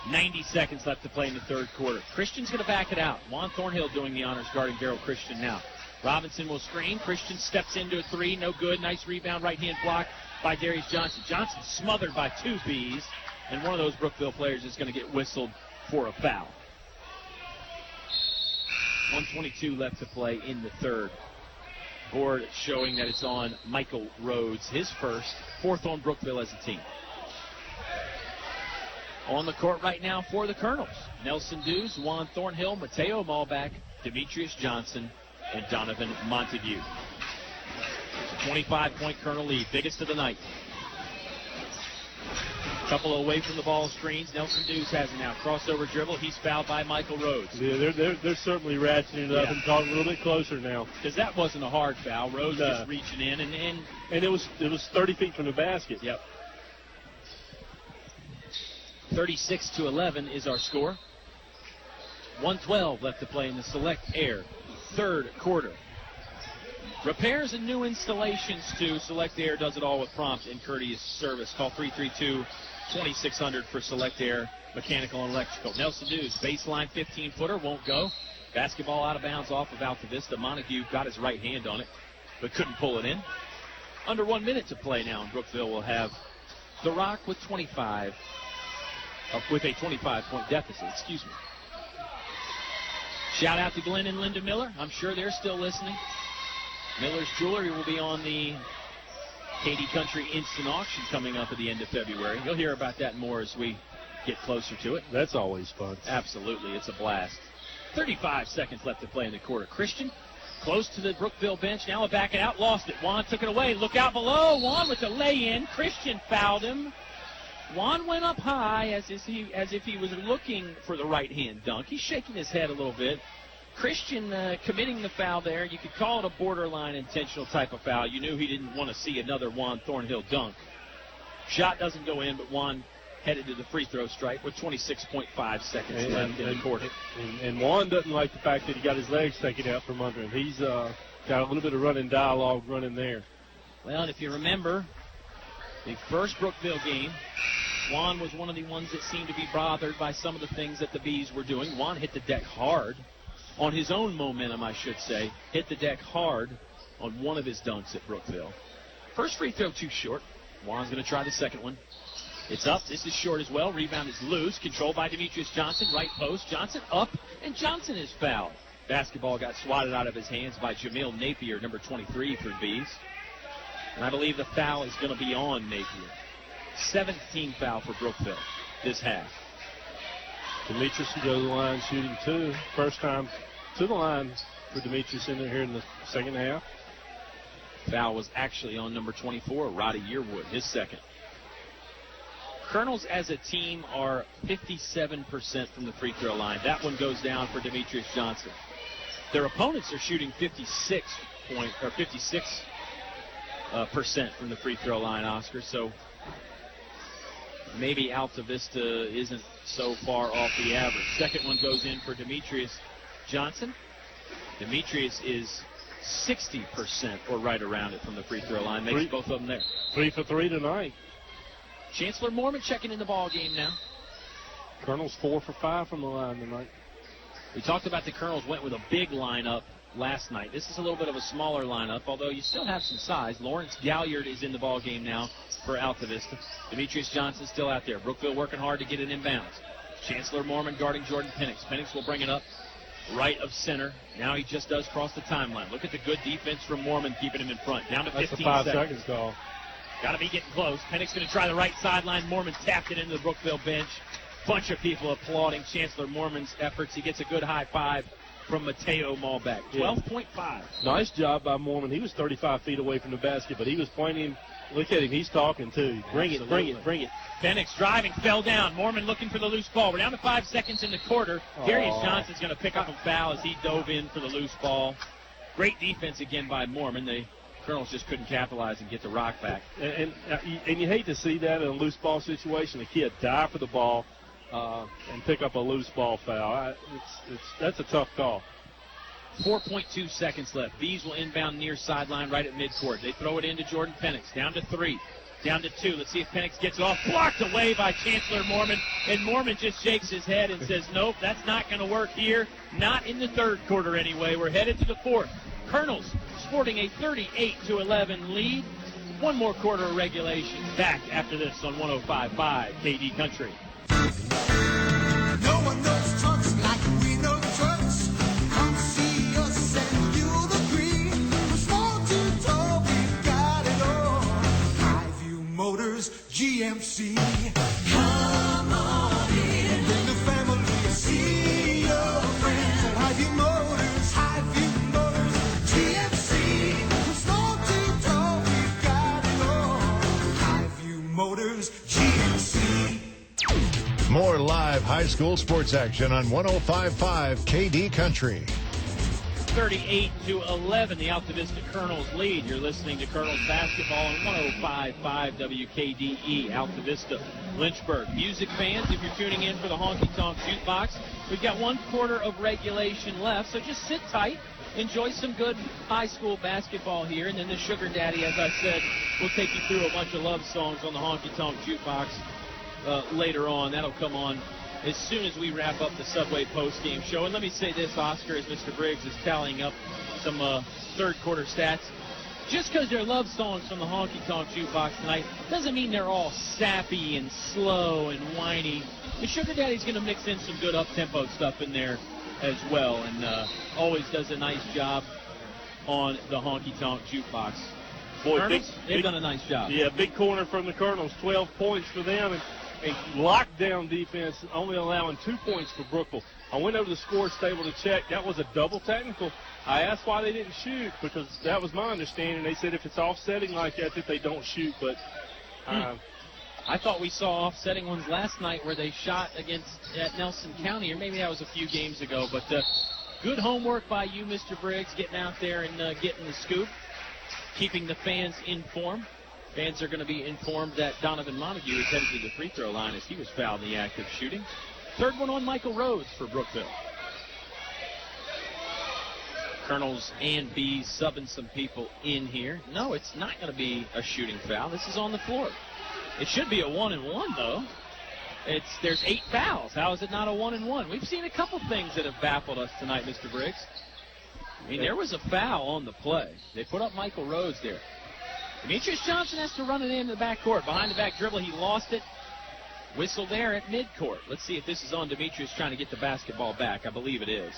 90 seconds left to play in the third quarter. Christian's going to back it out. Juan Thornhill doing the honors guarding Daryl Christian now. Robinson will screen. Christian steps into a 3. No good. Nice rebound. Right-hand block by Darius Johnson. Johnson smothered by 2 Bees. And one of those Brookville players is going to get whistled for a foul. 1:22 left to play in the third. Board showing that it's on Michael Rhodes, his first, 4th on Brookville as a team. On the court right now for the Colonels, Nelson Dews, Juan Thornhill, Mateo Malback, Demetrius Johnson, and Donovan Montague. It's a 25-point Colonel lead, biggest of the night. Couple away from the ball screens. Nelson Dews has it now. Crossover dribble. He's fouled by Michael Rhodes. Yeah, they're certainly ratcheting it up and talking a little bit closer now. Because that wasn't a hard foul. Rhodes just reaching in, and it was 30 feet from the basket. Yep. 36-11 is our score. 1:12 left to play in the Select Air third quarter. Repairs and new installations too. Select Air does it all with prompt and courteous service. Call 332-2600 for Select Air Mechanical and Electrical. Nelson Dews, baseline 15-footer, won't go. Basketball out of bounds off of Altavista. Montague got his right hand on it, but couldn't pull it in. Under 1 minute to play now, and Brookville will have the Rock with 25, with a 25-point deficit. Excuse me. Shout out to Glenn and Linda Miller. I'm sure they're still listening. Miller's Jewelry will be on the KD Country Instant Auction coming up at the end of February. You'll hear about that more as we get closer to it. That's always fun. Absolutely. It's a blast. 35 seconds left to play in the quarter. Christian close to the Brookville bench. Now a back it out. Lost it. Juan took it away. Look out below. Juan with the lay-in. Christian fouled him. Juan went up high as if he was looking for the right-hand dunk. He's shaking his head a little bit. Christian committing the foul there. You could call it a borderline intentional type of foul. You knew he didn't want to see another Juan Thornhill dunk. Shot doesn't go in, but Juan headed to the free throw stripe with 26.5 seconds left in the quarter. And Juan doesn't like the fact that he got his legs taken out from under him. He's got a little bit of running dialogue running there. Well, and if you remember the first Brookville game, Juan was one of the ones that seemed to be bothered by some of the things that the Bees were doing. Juan hit the deck hard. On his own momentum, I should say, hit the deck hard on one of his dunks at Brookville. First free throw too short. Juan's going to try the second one. It's up. This is short as well. Rebound is loose. Controlled by Demetrius Johnson. Right post. Johnson up, and Johnson is fouled. Basketball got swatted out of his hands by Jamil Napier, number 23 for the Bees. And I believe the foul is going to be on Napier. 17 foul for Brookville this half. Demetrius can go to the line shooting two. First time to the line for Demetrius in there here in the second half. Foul was actually on number 24, Roddy Yearwood, his second. Colonels as a team are 57% from the free throw line. That one goes down for Demetrius Johnson. Their opponents are shooting 56% from the free throw line, Oscar. So maybe Altavista isn't so far off the average. Second one goes in for Demetrius Johnson. Demetrius is 60% or right around it from the free throw line. Makes both of them there. 3 for 3 tonight. Chancellor Mormon checking in the ball game now. Colonels 4 for 5 from the line tonight. We talked about the Colonels went with a big lineup last night. This is a little bit of a smaller lineup, although you still have some size. Lawrence Galliard is in the ball game now for Altavista. Demetrius Johnson still out there. Brookville working hard to get it inbounds. Chancellor Mormon guarding Jordan Penix. Penix will bring it up right of center. Now he just does cross the timeline. Look at the good defense from Mormon keeping him in front. Down to 15 That's a 5 seconds. seconds call. Got to be getting close. Penix going to try the right sideline. Mormon tapped it into the Brookville bench. Bunch of people applauding Chancellor Mormon's efforts. He gets a good high five from Mateo Malbec. 12.5. Nice job by Mormon. He was 35 feet away from the basket, but he was pointing. Look at him. He's talking, too. Bring it, bring it, bring it. Penix driving, fell down. Mormon looking for the loose ball. We're down to 5 seconds in the quarter. Darius Johnson's going to pick up a foul as he dove in for the loose ball. Great defense again by Mormon. The Colonels just couldn't capitalize and get the rock back. And you hate to see that in a loose ball situation. A kid dive for the ball and pick up a loose ball foul. That's a tough call. 4.2 seconds left. Bees will inbound near sideline right at midcourt. They throw it into Jordan Penix. Down to 3. Down to 2. Let's see if Penix gets it off. Blocked away by Chancellor Mormon. And Mormon just shakes his head and says, nope, that's not going to work here. Not in the third quarter anyway. We're headed to the fourth. Colonels sporting a 38-11 lead. One more quarter of regulation. Back after this on 105.5 KD Country. No one knows trucks like we know trucks. Come see us and you'll agree. From small to tall, we've got it all. Highview Motors, GMC. Come on in. Bring the family, see your friends at Highview Motors, GMC. From small to tall, we've got it all. Highview Motors, GMC. More live high school sports action on 105.5 KD Country. 38-11, the Altavista Colonels lead. You're listening to Colonels basketball on 105.5 WKDE, Altavista, Lynchburg. Music fans, if you're tuning in for the Honky Tonk Jukebox, we've got 1 quarter of regulation left, so just sit tight. Enjoy some good high school basketball here, and then the Sugar Daddy, as I said, will take you through a bunch of love songs on the Honky Tonk Jukebox later on. That'll come on as soon as we wrap up the Subway postgame show. And let me say this, Oscar, as Mr. Briggs is tallying up some third quarter stats. Just because they're love songs from the Honky Tonk Jukebox tonight doesn't mean they're all sappy and slow and whiny. The Sugar Daddy's going to mix in some good up-tempo stuff in there as well, and always does a nice job on the Honky Tonk Jukebox. Boy, Colonels, they've done a nice job. Yeah, big corner from the Colonels, 12 points for them, and lockdown defense, only allowing 2 points for Brookville. I went over the scores table to check. That was a double technical. I asked why they didn't shoot, because that was my understanding. They said if it's offsetting like that they don't shoot, but I thought we saw offsetting ones last night where they shot at Nelson County, or maybe that was a few games ago. But good homework by you, Mr. Briggs, getting out there and getting the scoop, keeping the fans informed. Fans are going to be informed that Donovan Montague is headed to the free throw line as he was fouled in the act of shooting. Third one on Michael Rhodes for Brookville. Colonels and Bees subbing some people in here. No, it's not going to be a shooting foul. This is on the floor. It should be a 1-and-1, though. There's 8 fouls. How is it not a 1-and-1? We've seen a couple things that have baffled us tonight, Mr. Briggs. I mean, there was a foul on the play. They put up Michael Rhodes there. Demetrius Johnson has to run it into the backcourt. Behind the back dribble, he lost it. Whistle there at midcourt. Let's see if this is on Demetrius trying to get the basketball back. I believe it is.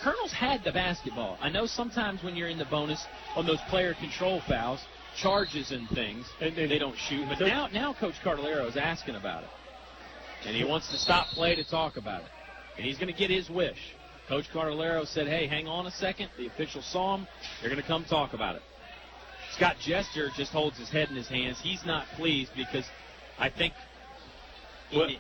Colonels had the basketball. I know sometimes when you're in the bonus on those player control fouls, charges and things, and they don't shoot. But now Coach Cardallero is asking about it. And he wants to stop play to talk about it. And he's going to get his wish. Coach Cardallero said, hey, hang on a second. The officials saw him. They're going to come talk about it. Scott Jester just holds his head in his hands. He's not pleased because I think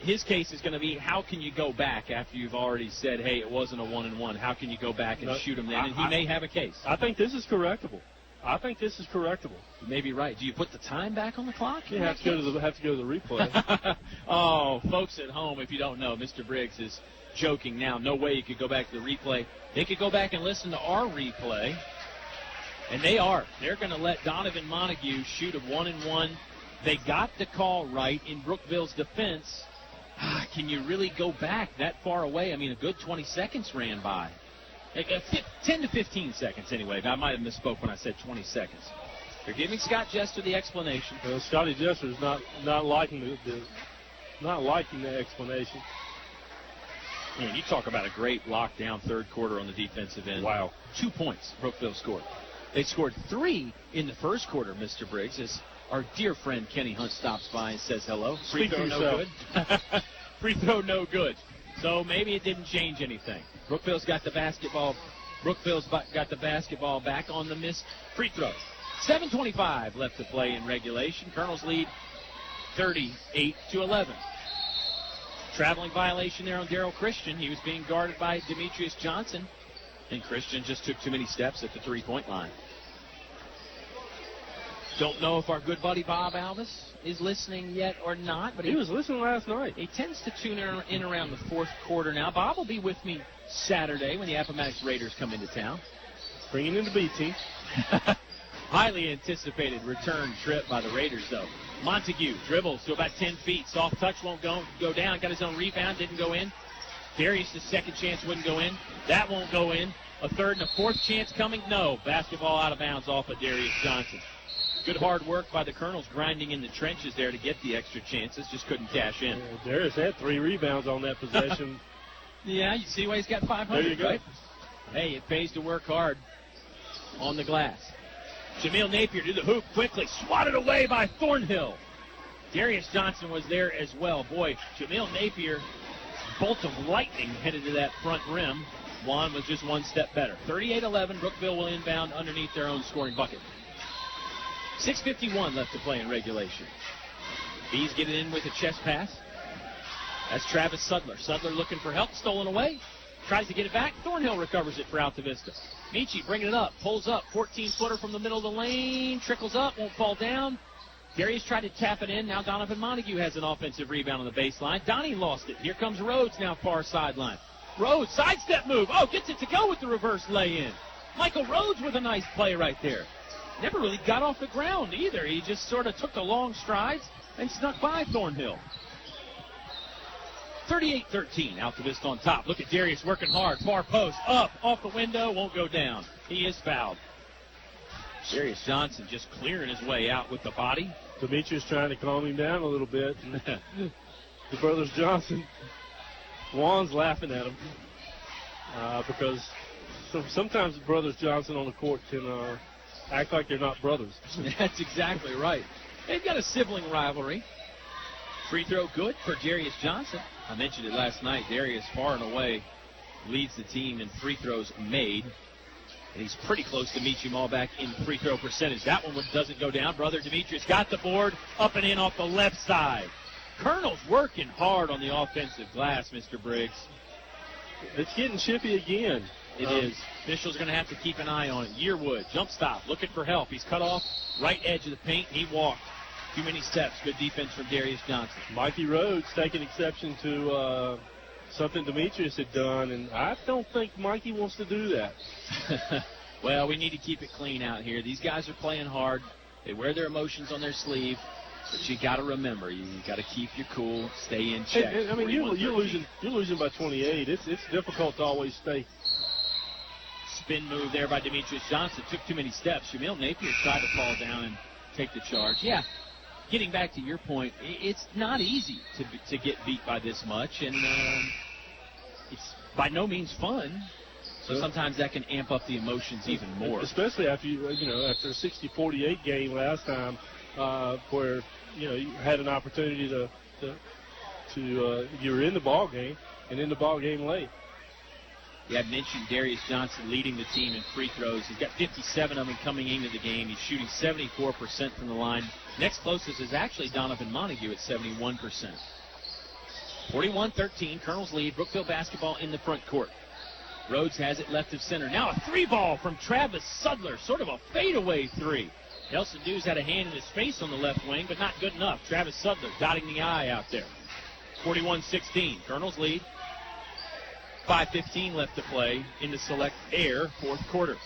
his case is going to be, how can you go back after you've already said, hey, it wasn't a 1-and-1? How can you go back and shoot him then? And he may have a case. I think this is correctable. You may be right. Do you put the time back on the clock? You have to go to the replay. Oh, folks at home, if you don't know, Mr. Briggs is joking now. No way you could go back to the replay. They could go back and listen to our replay. And they are. They're going to let Donovan Montague shoot a 1-and-1. They got the call right in Brookville's defense. Can you really go back that far away? I mean, a good 20 seconds ran by. 10 to 15 seconds, anyway. I might have misspoke when I said 20 seconds. They're giving Scott Jester the explanation. Well, Scotty Jester's not liking the explanation. Man, you talk about a great lockdown third quarter on the defensive end. Wow. 2 points Brookville scored. They scored 3 in the first quarter, Mr. Briggs, as our dear friend Kenny Hunt stops by and says hello. Free throw no good. Free throw no good. So maybe it didn't change anything. Brookville's got the basketball. Brookville's got the basketball back on the missed free throw. 7:25 left to play in regulation. Colonels lead 38-11. Traveling violation there on Darrell Christian. He was being guarded by Demetrius Johnson. And Christian just took too many steps at the three-point line. Don't know if our good buddy Bob Alvis is listening yet or not. But he was listening last night. He tends to tune in around the fourth quarter now. Bob will be with me Saturday when the Appomattox Raiders come into town. Bringing in the B team. Highly anticipated return trip by the Raiders, though. Montague dribbles to about 10 feet. Soft touch won't go down. Got his own rebound. Didn't go in. Darius' second chance wouldn't go in. That won't go in. A third and a fourth chance coming? No. Basketball out of bounds off of Darius Johnson. Good hard work by the Colonels grinding in the trenches there to get the extra chances. Just couldn't cash in. Yeah, Darius had 3 rebounds on that possession. Yeah, you see why he's got 500, there you go. Right? Hey, it pays to work hard on the glass. Jameel Napier to the hoop quickly. Swatted away by Thornhill. Darius Johnson was there as well. Boy, Jameel Napier, bolt of lightning headed to that front rim. Juan was just one step better. 38-11, Brookville will inbound underneath their own scoring bucket. 6:51 left to play in regulation. Bees get it in with a chest pass. That's Travis Sudler. Sudler looking for help, stolen away. Tries to get it back. Thornhill recovers it for Altavista. Michi bringing it up, pulls up, 14-footer from the middle of the lane, trickles up, won't fall down. Darius tried to tap it in. Now Donovan Montague has an offensive rebound on the baseline. Donnie lost it. Here comes Rhodes now far sideline. Rhodes, sidestep move. Oh, gets it to go with the reverse lay-in. Michael Rhodes with a nice play right there. Never really got off the ground either. He just sort of took the long strides and snuck by Thornhill. 38-13, Altavista on top. Look at Darius working hard. Far post, up, off the window, won't go down. He is fouled. Darius Johnson just clearing his way out with the body. Demetrius trying to calm him down a little bit. The brothers Johnson, Juan's laughing at him because sometimes the brothers Johnson on the court can act like they're not brothers. That's exactly right. They've got a sibling rivalry. Free throw good for Darius Johnson. I mentioned it last night. Darius far and away leads the team in free throws made. And he's pretty close to Michi Malback in free throw percentage. That one doesn't go down. Brother Demetrius got the board up and in off the left side. Colonel's working hard on the offensive glass, Mr. Briggs. It's getting chippy again. It is. Official's going to have to keep an eye on it. Yearwood, jump stop, looking for help. He's cut off right edge of the paint. He walked. Too many steps. Good defense from Darius Johnson. Mikey Rhodes taking exception to something Demetrius had done, and I don't think Mikey wants to do that. Well, we need to keep it clean out here. These guys are playing hard. They wear their emotions on their sleeve, but you got to remember, you got to keep your cool, stay in check. I mean, you're losing by 28. It's difficult to always stay. Spin move there by Demetrius Johnson. Took too many steps. Jamil Napier tried to fall down and take the charge. Yeah. Getting back to your point, it's not easy to get beat by this much, and it's by no means fun. So sometimes that can amp up the emotions even more. Especially after after a 60-48 game last time, where you had an opportunity to you were in the ball game and in the ball game late. Yeah, I mentioned Darius Johnson leading the team in free throws. He's got 57 of them coming into the game. He's shooting 74% from the line. Next closest is actually Donovan Montague at 71%. 41-13, Colonel's lead. Brookville basketball in the front court. Rhodes has it left of center. Now a three ball from Travis Sudler, sort of a fadeaway three. Nelson Dews had a hand in his face on the left wing, but not good enough. Travis Sudler dotting the I out there. 41-16, Colonel's lead. 5:15 left to play in the Select Air fourth quarter.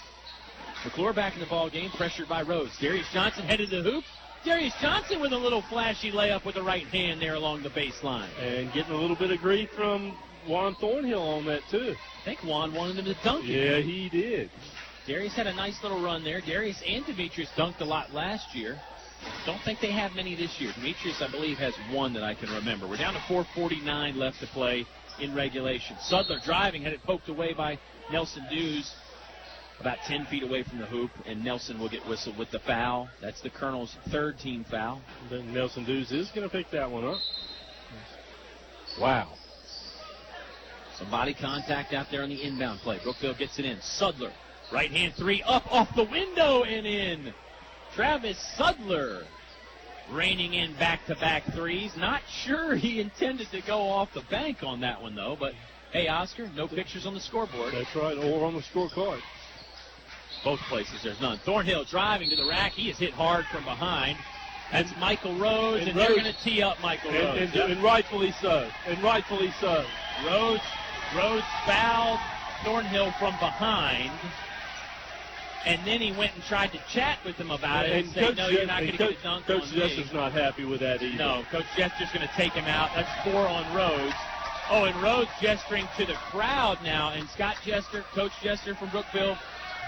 McClure back in the ball game, pressured by Rhodes. Darius Johnson headed to the hoop. Darius Johnson with a little flashy layup with the right hand there along the baseline. And getting a little bit of grief from Juan Thornhill on that, too. I think Juan wanted him to dunk it. Yeah, he did. Darius had a nice little run there. Darius and Demetrius dunked a lot last year. Don't think they have many this year. Demetrius, I believe, has one that I can remember. We're down to 4:49 left to play in regulation. Sudler driving, had it poked away by Nelson Dews, about 10 feet away from the hoop, and Nelson will get whistled with the foul. That's the Colonel's third team foul. Then Nelson Dews is going to pick that one up. Wow. Some body contact out there on the inbound play. Brookville gets it in. Sudler, right hand three, up off the window and in. Travis Sudler raining in back-to-back threes. Not sure he intended to go off the bank on that one, though. But, hey, Oscar, no pictures on the scoreboard. That's right, or on the scorecard. Both places, there's none. Thornhill driving to the rack. He is hit hard from behind. That's Michael Rhodes, and they're going to tee up Michael Rhodes. And rightfully so. And rightfully so. Rhodes fouled Thornhill from behind. And then he went and tried to chat with him about it and say, no, you're not going to get a dunk on me. Coach Jester's not happy with that either. No, Coach Jester's going to take him out. That's 4 on Rhodes. Oh, and Rhodes gesturing to the crowd now. And Scott Jester, Coach Jester from Brookville,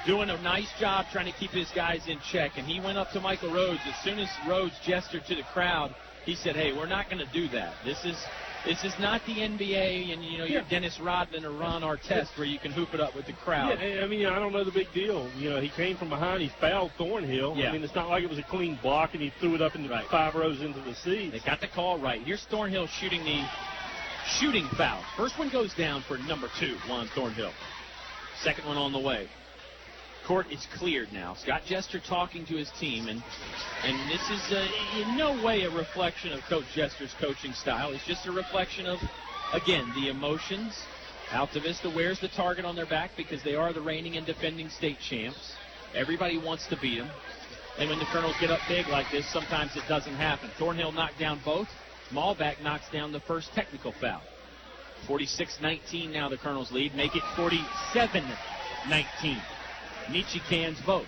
doing a nice job trying to keep his guys in check. And he went up to Michael Rhodes. As soon as Rhodes gestured to the crowd, he said, hey, we're not going to do that. This is not the NBA and, your Dennis Rodman or Ron Artest where you can hoop it up with the crowd. Yeah, I mean, I don't know the big deal. He came from behind. He fouled Thornhill. Yeah. I mean, it's not like it was a clean block and he threw it up into 5 rows into the seats. They got the call right. Here's Thornhill shooting the shooting foul. First one goes down for number 2, Juan Thornhill. Second one on the way. court is cleared now. Scott Jester talking to his team, and this is in no way a reflection of Coach Jester's coaching style. It's just a reflection of, again, the emotions. Altavista wears the target on their back because they are the reigning and defending state champs. Everybody wants to beat them. And when the Colonels get up big like this, sometimes it doesn't happen. Thornhill knocked down both. Malbeck knocks down the first technical foul. 46-19 now the Colonels lead. Make it 47-19. Nietzsche cans both.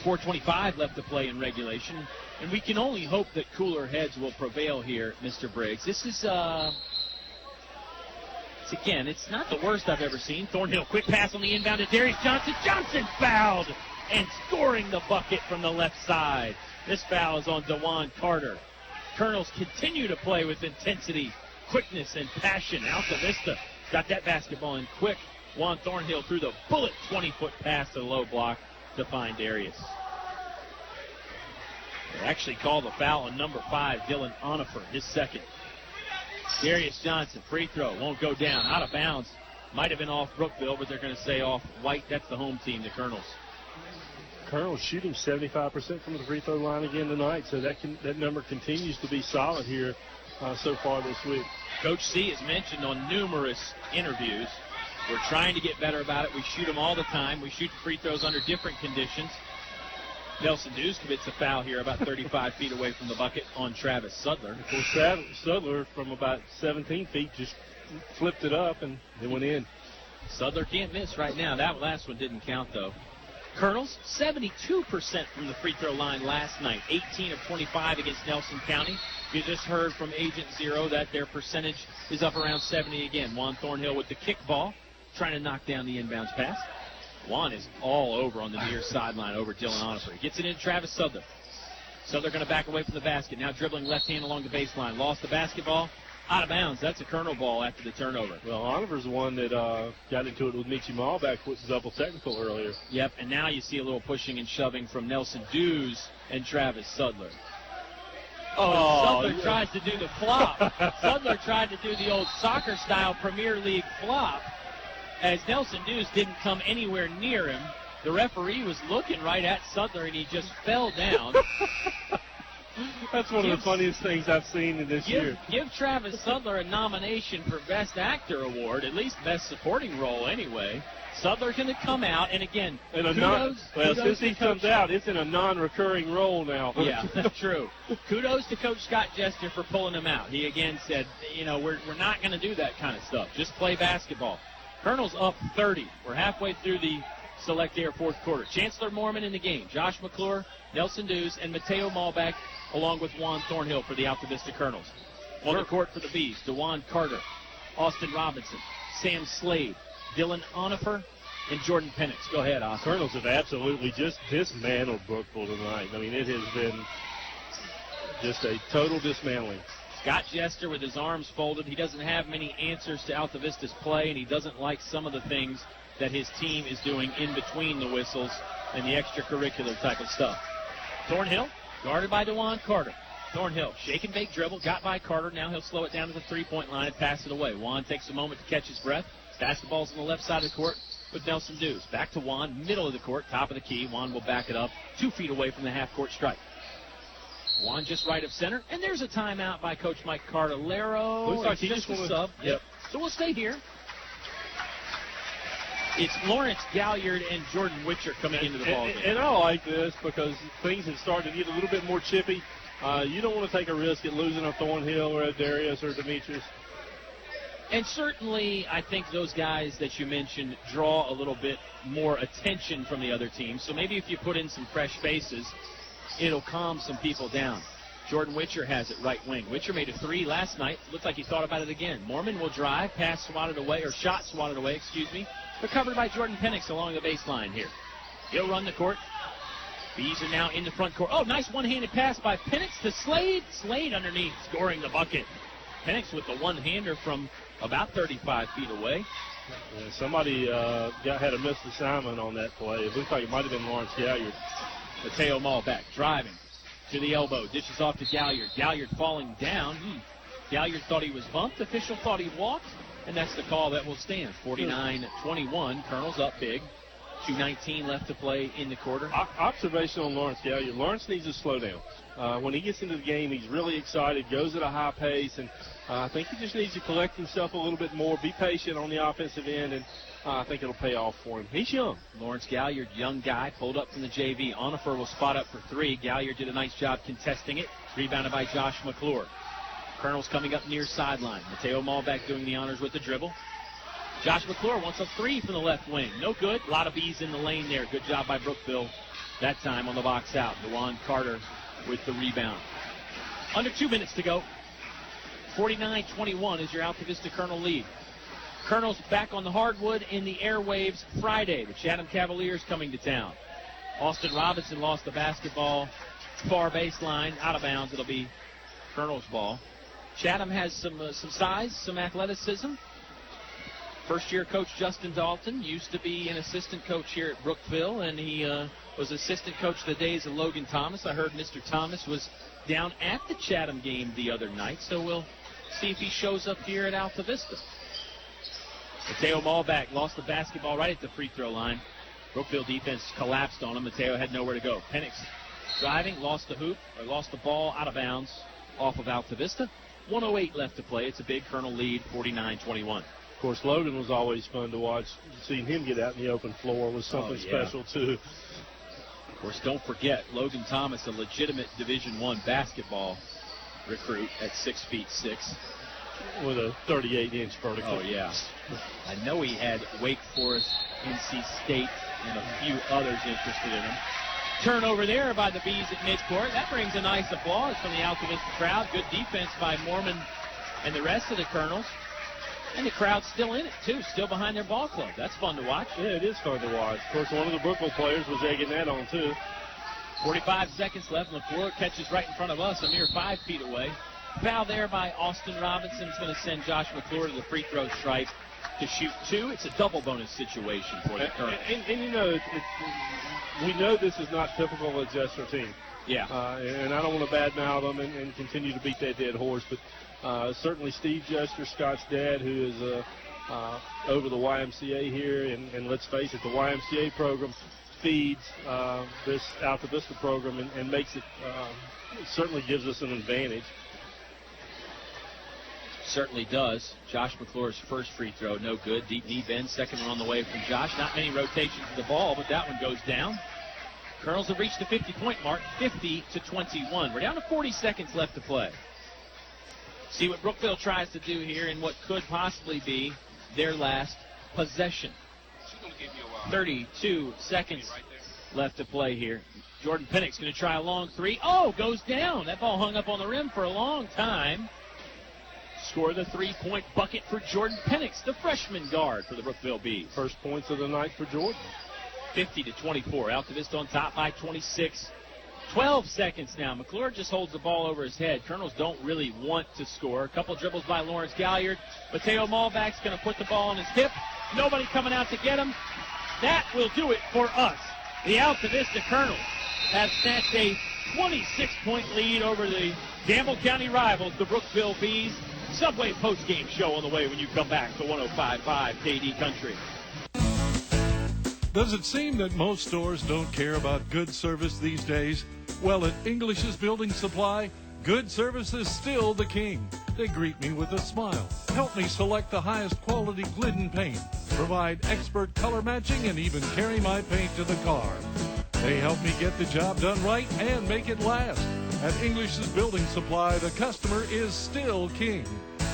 4:25 left to play in regulation. And we can only hope that cooler heads will prevail here, Mr. Briggs. This is, again, it's not the worst I've ever seen. Thornhill, quick pass on the inbound to Darius Johnson. Johnson fouled and scoring the bucket from the left side. This foul is on DeJuan Carter. Colonels continue to play with intensity, quickness, and passion. Altavista got that basketball in quick. Juan Thornhill threw the bullet 20-foot pass to the low block to find Darius. They actually called the foul on number 5, Dylan Onifer, his second. Darius Johnson, free throw, won't go down, out of bounds. Might have been off Brookville, but they're going to say off White. That's the home team, the Colonels. Colonels shooting 75% from the free throw line again tonight, so that number continues to be solid here so far this week. Coach C has mentioned on numerous interviews, we're trying to get better about it. We shoot them all the time. We shoot the free throws under different conditions. Nelson Dews commits a foul here about 35 feet away from the bucket on Travis Sudler. Of course, Sudler from about 17 feet just flipped it up and it went in. Sudler can't miss right now. That last one didn't count, though. Colonels, 72% from the free throw line last night, 18 of 25 against Nelson County. You just heard from Agent Zero that their percentage is up around 70 again. Juan Thornhill with the kick ball, trying to knock down the inbounds pass. Juan is all over on the near sideline over Dylan Onifer. He gets it in Travis Sudler. Sudler going to back away from the basket. Now dribbling left hand along the baseline. Lost the basketball. Out of bounds. That's a Colonel ball after the turnover. Well, Onifer's the one that got into it with Michi Malbeck with the double technical earlier. Yep, and now you see a little pushing and shoving from Nelson Dews and Travis Sudler. Sudler tries to do the flop. Sudler tried to do the old soccer-style Premier League flop. As Nelson Dews didn't come anywhere near him, the referee was looking right at Sudler, and he just fell down. That's one of the funniest things I've seen in this year. Give Travis Sudler a nomination for Best Actor Award, at least Best Supporting Role anyway. Sudler's going to come out, and again, since he comes out, it's in a non-recurring role now. Yeah, that's true. Kudos to Coach Scott Jester for pulling him out. He again said, we're not going to do that kind of stuff. Just play basketball. Colonel's up 30. We're halfway through the Select Air fourth quarter. Chancellor Mormon in the game. Josh McClure, Nelson Dews, and Mateo Malbeck, along with Juan Thornhill for the Altavista Colonels. On the court for the Bees, DeJuan Carter, Austin Robinson, Sam Slade, Dylan Onifer, and Jordan Penix. Go ahead, Austin. Colonels have absolutely just dismantled Brookville tonight. I mean, it has been just a total dismantling. Scott Jester with his arms folded. He doesn't have many answers to Altavista's play, and he doesn't like some of the things that his team is doing in between the whistles and the extracurricular type of stuff. Thornhill, guarded by DeJuan Carter. Thornhill, shake and bake dribble, got by Carter. Now he'll slow it down to the three-point line and pass it away. Juan takes a moment to catch his breath. Basketball's on the left side of the court with Nelson Dews. Back to Juan, middle of the court, top of the key. Juan will back it up 2 feet away from the half-court stripe. Juan just right of center, and there's a timeout by Coach Mike Cardalero. Looks like he just a sub. Yep. So we'll stay here. It's Lawrence Galliard and Jordan Witcher coming into the ball. And I like this because things have started to get a little bit more chippy. You don't want to take a risk at losing a Thornhill or a Darius or Demetrius. And certainly, I think those guys that you mentioned draw a little bit more attention from the other team. So maybe if you put in some fresh faces, it'll calm some people down. Jordan Witcher has it right wing. Witcher made a three last night. Looks like he thought about it again. Mormon will drive, pass swatted away, or shot swatted away, but covered by Jordan Penix along the baseline here. He'll run the court. Bees are now in the front court. Oh, nice one-handed pass by Penix to Slade. Slade underneath, scoring the bucket. Penix with the one-hander from about 35 feet away. Yeah, somebody had a missed assignment on that play. It looked like it might have been Lawrence Galliard. Mateo Malbeck driving to the elbow. Dishes off to Galliard. Galliard falling down. Galliard thought he was bumped. Official thought he walked. And that's the call that will stand. 49-21. Colonels up big. 2:19 left to play in the quarter. Observation on Lawrence Galliard. Lawrence needs to slow down. When he gets into the game, he's really excited, goes at a high pace, and I think he just needs to collect himself a little bit more, be patient on the offensive end, and I think it'll pay off for him. He's young. Lawrence Galliard, young guy, pulled up from the JV. Onifer will spot up for three. Galliard did a nice job contesting it. Rebounded by Josh McClure. Colonel's coming up near sideline. Mateo Malbeck doing the honors with the dribble. Josh McClure wants a three from the left wing. No good. A lot of bees in the lane there. Good job by Brookville that time on the box out. DeJuan Carter with the rebound. Under 2 minutes to go. 49-21 is your Altavista Colonel lead. Colonel's back on the hardwood in the airwaves Friday. The Chatham Cavaliers coming to town. Austin Robinson lost the basketball far baseline, out of bounds. It'll be Colonel's ball. Chatham has some size, some athleticism. First-year coach Justin Dalton used to be an assistant coach here at Brookville, and he was assistant coach the days of Logan Thomas. I heard Mr. Thomas was down at the Chatham game the other night, so we'll see if he shows up here at Altavista. Mateo Malbeck lost the basketball right at the free throw line. Brookville defense collapsed on him. Mateo had nowhere to go. Penix driving, lost the ball out of bounds off of Altavista. 1:08 left to play. It's a big Colonel lead, 49-21. Of course, Logan was always fun to watch. Seeing him get out in the open floor was something special, too. Of course, don't forget, Logan Thomas, a legitimate Division I basketball recruit at 6'6". With a 38-inch vertical. Oh, yeah. I know he had Wake Forest, NC State, and a few others interested in him. Turnover there by the Bees at midcourt. That brings a nice applause from the Altavista crowd. Good defense by Mormon and the rest of the Colonels. And the crowd's still in it, too, still behind their ball club. That's fun to watch. Yeah, it is fun to watch. Of course, one of the Brookville players was egging that on, too. 45 seconds left. LaFleur catches right in front of us, a mere 5 feet away. Foul there by Austin Robinson. It's going to send Josh McClure to the free throw stripe to shoot two. It's a double bonus situation for the Colonels. And you know, we know this is not typical of Jester team. Yeah. And I don't want to badmouth them and continue to beat that dead horse, but certainly Steve Jester, Scott's dad, who is over the YMCA here, and let's face it, the YMCA program feeds this Altavista program and makes it, certainly gives us an advantage. Certainly does. Josh McClure's first free throw, no good. Deep knee bend, second one on the way from Josh. Not many rotations of the ball, but that one goes down. Colonels have reached the 50-point mark, 50-21. We're down to 40 seconds left to play. See what Brookville tries to do here in what could possibly be their last possession. 32 seconds left to play here. Jordan Penix going to try a long three. Oh, goes down. That ball hung up on the rim for a long time. Score the three-point bucket for Jordan Penix, the freshman guard for the Brookville Bees. First points of the night for Jordan. 50-24. Altavista on top by 26. 12 seconds now. McClure just holds the ball over his head. Colonels don't really want to score. A couple dribbles by Lawrence Galliard. Mateo Malbeck's going to put the ball on his hip. Nobody coming out to get him. That will do it for us. The Altavista Colonels have snatched a 26-point lead over the Gamble County rivals, the Brookville Bees. Subway post-game show on the way when you come back to 105.5 KD Country. Does it seem that most stores don't care about good service these days? Well, at English's Building Supply, good service is still the king. They greet me with a smile, help me select the highest quality Glidden paint, provide expert color matching, and even carry my paint to the car. They help me get the job done right and make it last. At English's Building Supply, the customer is still king.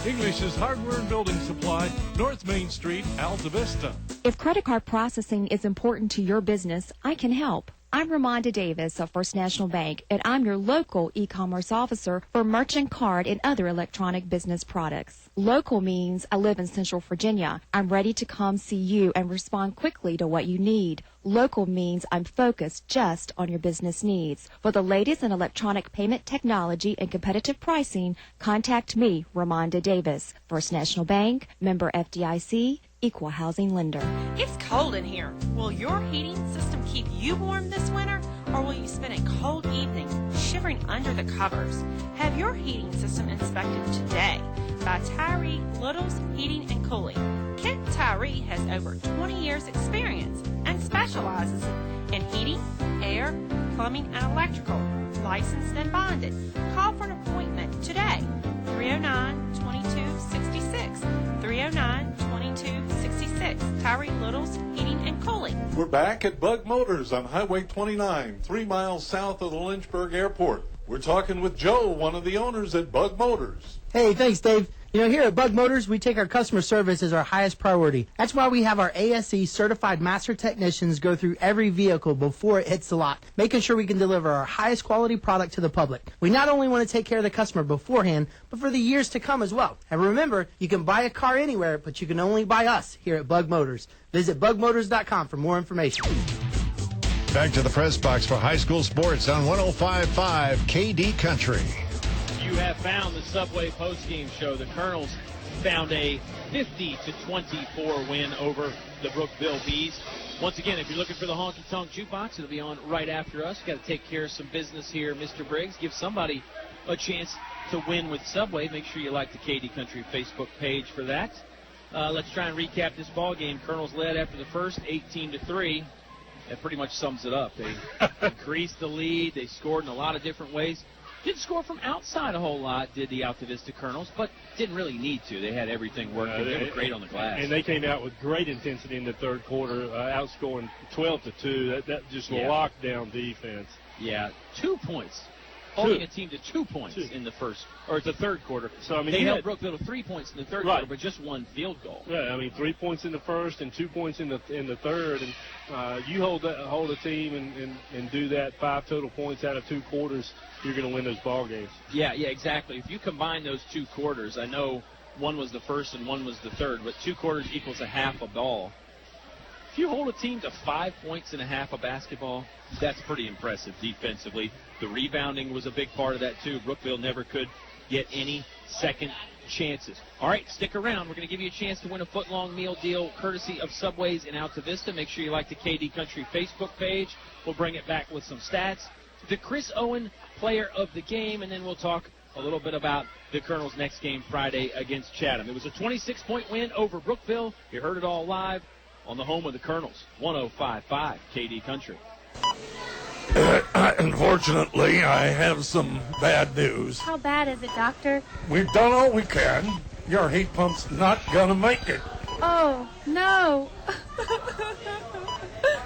English's Hardware and Building Supply, North Main Street, Altavista. If credit card processing is important to your business, I can help. I'm Ramonda Davis of First National Bank, and I'm your local e-commerce officer for merchant card and other electronic business products. Local means I live in Central Virginia. I'm ready to come see you and respond quickly to what you need. Local means I'm focused just on your business needs. For the latest in electronic payment technology and competitive pricing, contact me, Ramonda Davis. First National Bank, member FDIC, equal housing lender. It's cold in here. Will your heating system keep you warm this winter, or will you spend a cold evening shivering under the covers? Have your heating system inspected today. by Tyree Little's Heating and Cooling. Kent Tyree has over 20 years experience and specializes in heating, air, plumbing, and electrical. Licensed and bonded. Call for an appointment today. 309-2266. 309-2266. Tyree Little's Heating and Cooling. We're back at Bug Motors on Highway 29, 3 miles south of the Lynchburg Airport. We're talking with Joe, one of the owners at Bug Motors. Hey, thanks, Dave. Here at Bug Motors, we take our customer service as our highest priority. That's why we have our ASE certified master technicians go through every vehicle before it hits the lot, making sure we can deliver our highest quality product to the public. We not only want to take care of the customer beforehand, but for the years to come as well. And remember, you can buy a car anywhere, but you can only buy us here at Bug Motors. Visit bugmotors.com for more information. Back to the press box for high school sports on 105.5 KD Country. You have found the Subway postgame show. The Colonels found a 50-24 win over the Brookville Bees. Once again, if you're looking for the Honky Tonk Jukebox, it'll be on right after us. Got to take care of some business here, Mr. Briggs. Give somebody a chance to win with Subway. Make sure you like the KD Country Facebook page for that. Let's try and recap this ball game. Colonels led after the first, 18-3. That pretty much sums it up. They increased the lead. They scored in a lot of different ways. Didn't score from outside a whole lot, did the Altavista Colonels, but didn't really need to. They had everything working. They were great on the glass. And they came out with great intensity in the third quarter, outscoring 12-2. That just locked down defense. Yeah, 2 points. Holding a team to 2 points in the third quarter. So they held Brookville to 3 points in the third quarter, but just one field goal. Yeah, 3 points in the first and 2 points in the third, and you hold a team and do that 5 total points out of 2 quarters, you're going to win those ball games. Yeah, exactly. If you combine those 2 quarters, I know one was the first and one was the third, but 2 quarters equals a half a ball. If you hold a team to 5 points and a half of basketball, that's pretty impressive defensively. The rebounding was a big part of that, too. Brookville never could get any second chances. All right, stick around. We're going to give you a chance to win a foot-long meal deal courtesy of Subways in Altavista. Make sure you like the KD Country Facebook page. We'll bring it back with some stats. The Chris Owen Player of the Game, and then we'll talk a little bit about the Colonels' next game Friday against Chatham. It was a 26-point win over Brookville. You heard it all live on the home of the Colonels, 105.5 KD Country. Unfortunately, I have some bad news. How bad is it, Doctor? We've done all we can. Your heat pump's not gonna make it. Oh, no.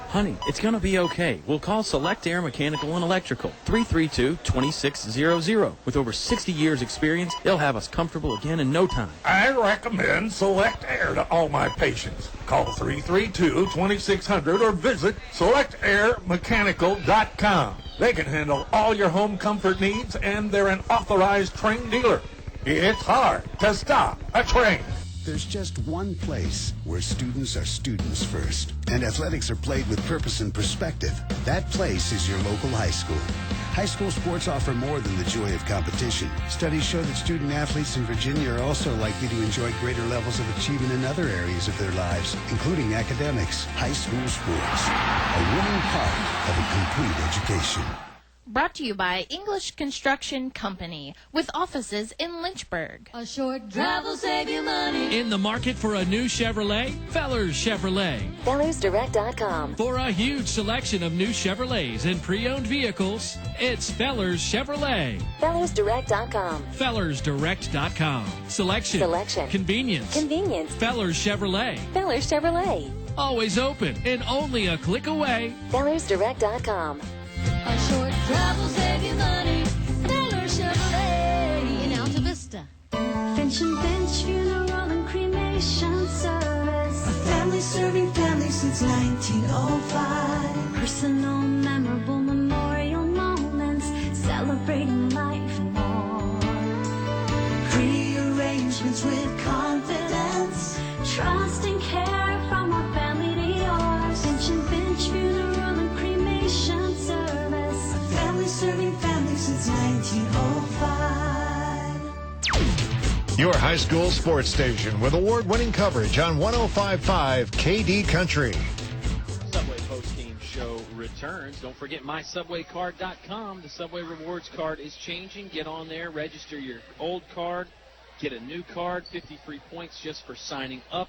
Honey, it's going to be okay. We'll call Select Air Mechanical and Electrical, 332-2600. With over 60 years experience, they'll have us comfortable again in no time. I recommend Select Air to all my patients. Call 332-2600 or visit selectairmechanical.com. They can handle all your home comfort needs, and they're an authorized trained dealer. It's hard to stop a train. There's just one place where students are students first, and athletics are played with purpose and perspective. That place is your local high school. High school sports offer more than the joy of competition. Studies show that student athletes in Virginia are also likely to enjoy greater levels of achievement in other areas of their lives, including academics. High school sports, a winning part of a complete education. Brought to you by English Construction Company, with offices in Lynchburg. A short drive will save you money. In the market for a new Chevrolet? Fellers Chevrolet. FellersDirect.com. For a huge selection of new Chevrolets and pre-owned vehicles, it's Fellers Chevrolet. FellersDirect.com. FellersDirect.com. Selection. Convenience. Fellers Chevrolet. Fellers Chevrolet. Always open and only a click away. FellersDirect.com. A short drive will save you money. Feller Chevrolet in Altavista. Finch and Finch Funeral and Cremation Service. A family serving family since 1905. Personal, memorable memorial moments, celebrating life and more. Pre-arrangements with confidence, trust and care from our family to yours. Finch and Finch Funeral and Cremation Service. A family serving family since 1905. Your high school sports station with award-winning coverage on 105.5 KD Country. Subway postgame show returns. Don't forget mysubwaycard.com. The Subway Rewards card is changing. Get on there, register your old card, Get a new card, 50 free points just for signing up.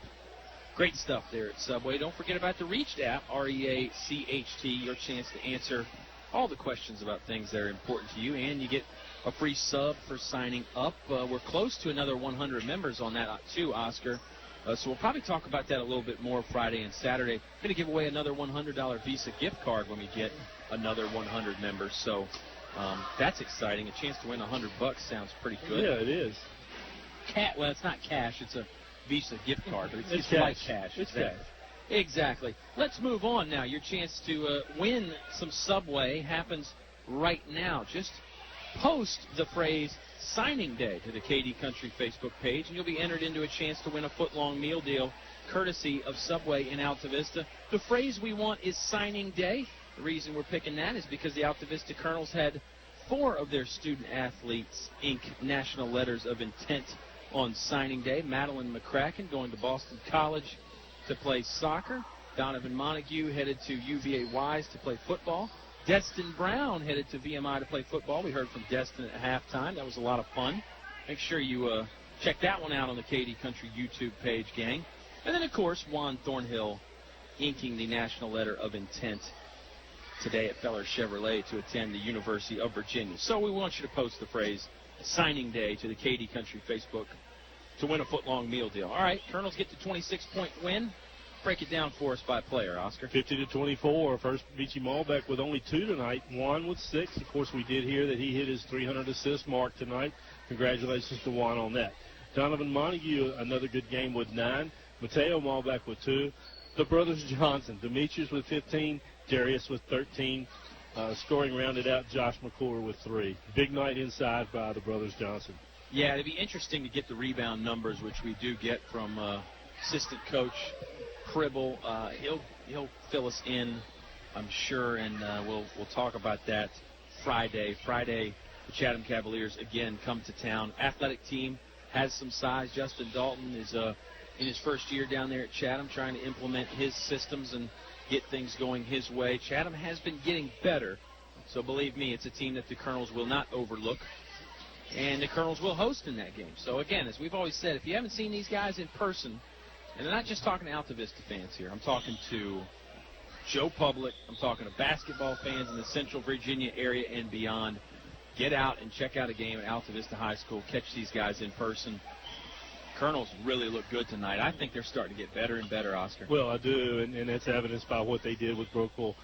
Great stuff there at Subway. Don't forget about the Reached app, R-E-A-C-H-T, your chance to answer all the questions about things that are important to you, and you get a free sub for signing up. We're close to another 100 members on that, too, Oscar. So we'll probably talk about that a little bit more Friday and Saturday. We're going to give away another $100 Visa gift card when we get another 100 members. So that's exciting. A chance to win $100 sounds pretty good. Yeah, it is. Well, it's not cash. It's a Visa gift card, but it's cash. like cash. It's exactly. cash. Exactly. Let's move on now. Your chance to win some Subway happens right now. Just post the phrase signing day to the KD Country Facebook page, and you'll be entered into a chance to win a foot-long meal deal courtesy of Subway in Altavista. The phrase we want is signing day. The reason we're picking that is because the Altavista Colonels had 4 of their student-athletes ink national letters of intent on signing day. Madeline McCracken going to Boston College to play soccer. Donovan Montague headed to UVA Wise to play football. Destin Brown headed to VMI to play football. We heard from Destin at halftime. That was a lot of fun. Make sure you check that one out on the KD Country YouTube page, gang. And then, of course, Juan Thornhill inking the national letter of intent today at Feller Chevrolet to attend the University of Virginia. So we want you to post the phrase signing day to the KD Country Facebook to win a foot-long meal deal. All right, Colonels get to 26-point win. Break it down for us by player, Oscar. 50-24. First, Beachy Malbeck with only 2 tonight. Juan with 6. Of course, we did hear that he hit his 300-assist mark tonight. Congratulations to Juan on that. Donovan Montague, another good game with 9. Mateo Malbeck with 2. The brothers Johnson, Demetrius with 15. Darius with 13. Scoring rounded out Josh McClure with 3. Big night inside by the brothers Johnson. Yeah, it'd be interesting to get the rebound numbers, which we do get from assistant coach Cribble. He'll fill us in, I'm sure, and we'll talk about that Friday. Friday, the Chatham Cavaliers again come to town. Athletic team has some size. Justin Dalton is in his first year down there at Chatham, trying to implement his systems and get things going his way. Chatham has been getting better, so believe me, it's a team that the Colonels will not overlook. And the Colonels will host in that game. So, again, as we've always said, if you haven't seen these guys in person, and I'm not just talking to Altavista fans here. I'm talking to Joe Public. I'm talking to basketball fans in the Central Virginia area and beyond. Get out and check out a game at Altavista High School. Catch these guys in person. Colonels really look good tonight. I think they're starting to get better and better, Oscar. Well, I do, and that's evidenced by what they did with Brookville.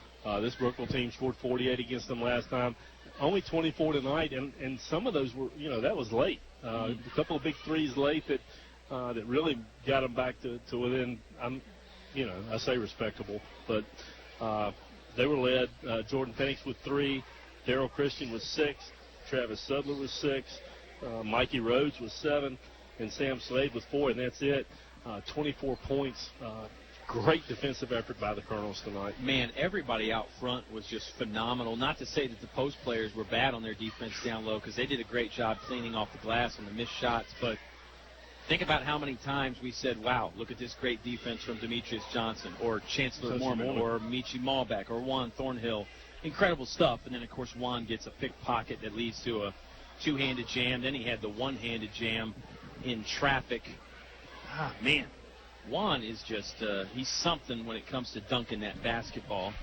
This Brookville team scored 48 against them last time. Only 24 tonight, and some of those were, that was late. A couple of big threes late that really got them back to within, I say respectable, but they were led. Jordan Penix with 3, Darrell Christian with 6, Travis Sudler with 6, Mikey Rhodes with 7, and Sam Slade with 4, and that's it. 24 points. Great defensive effort by the Colonels tonight. Man, everybody out front was just phenomenal. Not to say that the post players were bad on their defense down low, because they did a great job cleaning off the glass on the missed shots, but think about how many times we said, wow, look at this great defense from Demetrius Johnson or Chancellor Mormon or Michi Malbeck or Juan Thornhill. Incredible stuff. And then, of course, Juan gets a pickpocket that leads to a two-handed jam. Then he had the one-handed jam in traffic. Man, Juan is just, he's something when it comes to dunking that basketball.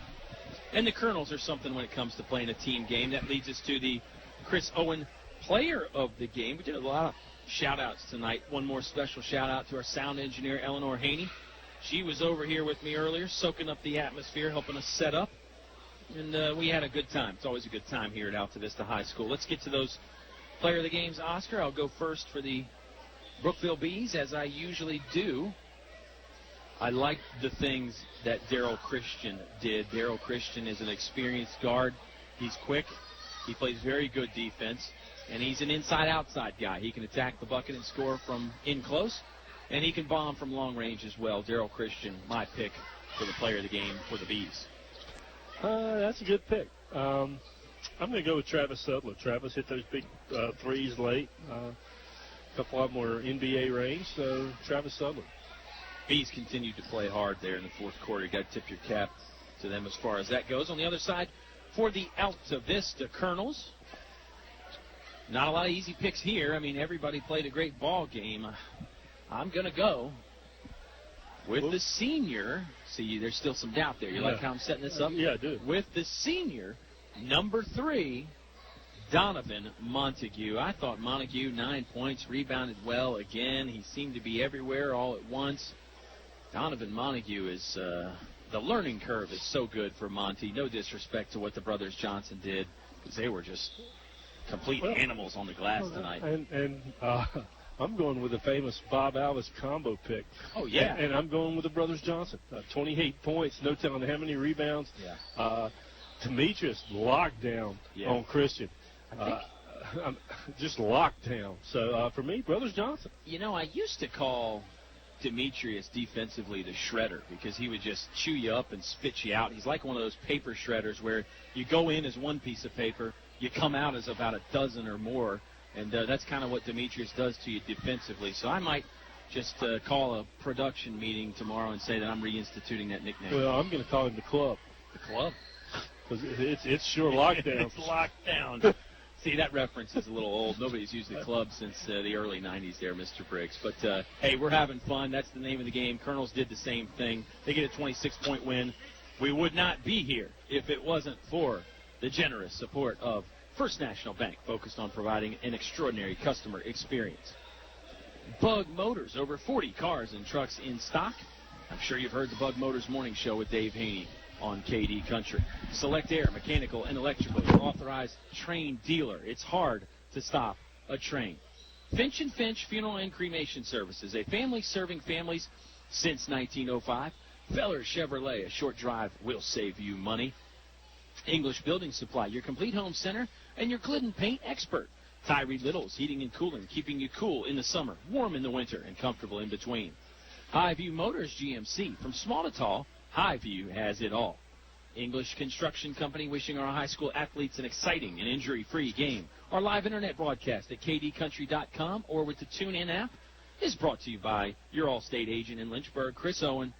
And the Colonels are something when it comes to playing a team game. That leads us to the Chris Owen Player of the Game. We did a lot of shout-outs tonight. One more special shout-out to our sound engineer, Eleanor Haney. She was over here with me earlier, soaking up the atmosphere, helping us set up. And we had a good time. It's always a good time here at Altavista High School. Let's get to those Player of the Games, Oscar. I'll go first for the Brookville Bees, as I usually do. I like the things that Darrell Christian did. Darrell Christian is an experienced guard. He's quick. He plays very good defense. And he's an inside-outside guy. He can attack the bucket and score from in close. And he can bomb from long range as well. Darrell Christian, my pick for the Player of the Game for the Bees. That's a good pick. I'm going to go with Travis Sudler. Travis hit those big threes late. A couple of them were NBA range, so Travis Sudler. Bees continued to play hard there in the fourth quarter. You got to tip your cap to them as far as that goes. On the other side, for the Altavista Colonels, Not a lot of easy picks here. I mean, everybody played a great ball game. I'm going to go with the senior. See, there's still some doubt there. You like how I'm setting this up? Yeah, I do. With the senior, number 3, Donovan Montague. I thought Montague, 9 points, rebounded well again. He seemed to be everywhere all at once. Donovan Montague is, the learning curve is so good for Monty. No disrespect to what the brothers Johnson did, because they were just complete animals on the glass tonight. And I'm going with the famous Bob Alvis combo pick. Oh, yeah. And I'm going with the brothers Johnson. 28 points, no telling how many rebounds. Yeah. Demetrius locked down on Christian. Just locked down. So, for me, brothers Johnson. You know, I used to call Demetrius defensively the shredder because he would just chew you up and spit you out. He's like one of those paper shredders where you go in as one piece of paper, you come out as about a dozen or more, and that's kind of what Demetrius does to you defensively. So I might just call a production meeting tomorrow and say that I'm reinstituting that nickname. Well, I'm going to call him the club. The club? Because it's sure lockdown. It's locked down. See, that reference is a little old. Nobody's used the club since the early 90s there, Mr. Briggs. But, hey, we're having fun. That's the name of the game. Colonels did the same thing. They get a 26-point win. We would not be here if it wasn't for the generous support of First National Bank, focused on providing an extraordinary customer experience. Bug Motors, over 40 cars and trucks in stock. I'm sure you've heard the Bug Motors Morning Show with Dave Haney on KD Country. Select Air, mechanical and electrical, your authorized train dealer. It's hard to stop a train. Finch & Finch Funeral and Cremation Services, a family serving families since 1905. Feller Chevrolet, a short drive will save you money. English Building Supply, your complete home center and your Glidden paint expert. Tyree Little's Heating and Cooling, keeping you cool in the summer, warm in the winter, and comfortable in between. Highview Motors GMC, from small to tall, Highview has it all. English Construction Company, wishing our high school athletes an exciting and injury-free game. Our live internet broadcast at kdcountry.com or with the TuneIn app is brought to you by your Allstate agent in Lynchburg, Chris Owen.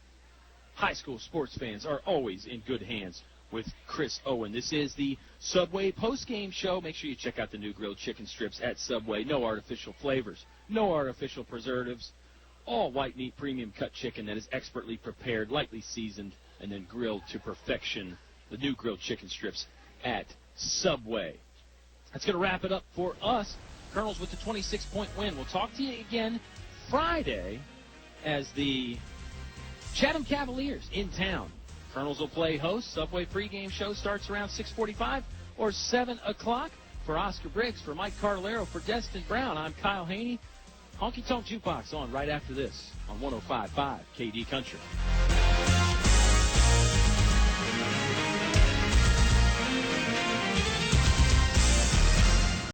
High school sports fans are always in good hands with Chris Owen. This is the Subway post-game show. Make sure you check out the new grilled chicken strips at Subway. No artificial flavors, no artificial preservatives. All white meat premium cut chicken that is expertly prepared, lightly seasoned, and then grilled to perfection. The new grilled chicken strips at Subway. That's going to wrap it up for us. Colonels with the 26-point win. We'll talk to you again Friday as the Chatham Cavaliers in town. Colonels will play host. Subway pregame show starts around 6:45 or 7 o'clock. For Oscar Briggs, for Mike Cardellaro, for Destin Brown, I'm Kyle Haney. Honky Tonk Jukebox on right after this on 105.5 KD Country.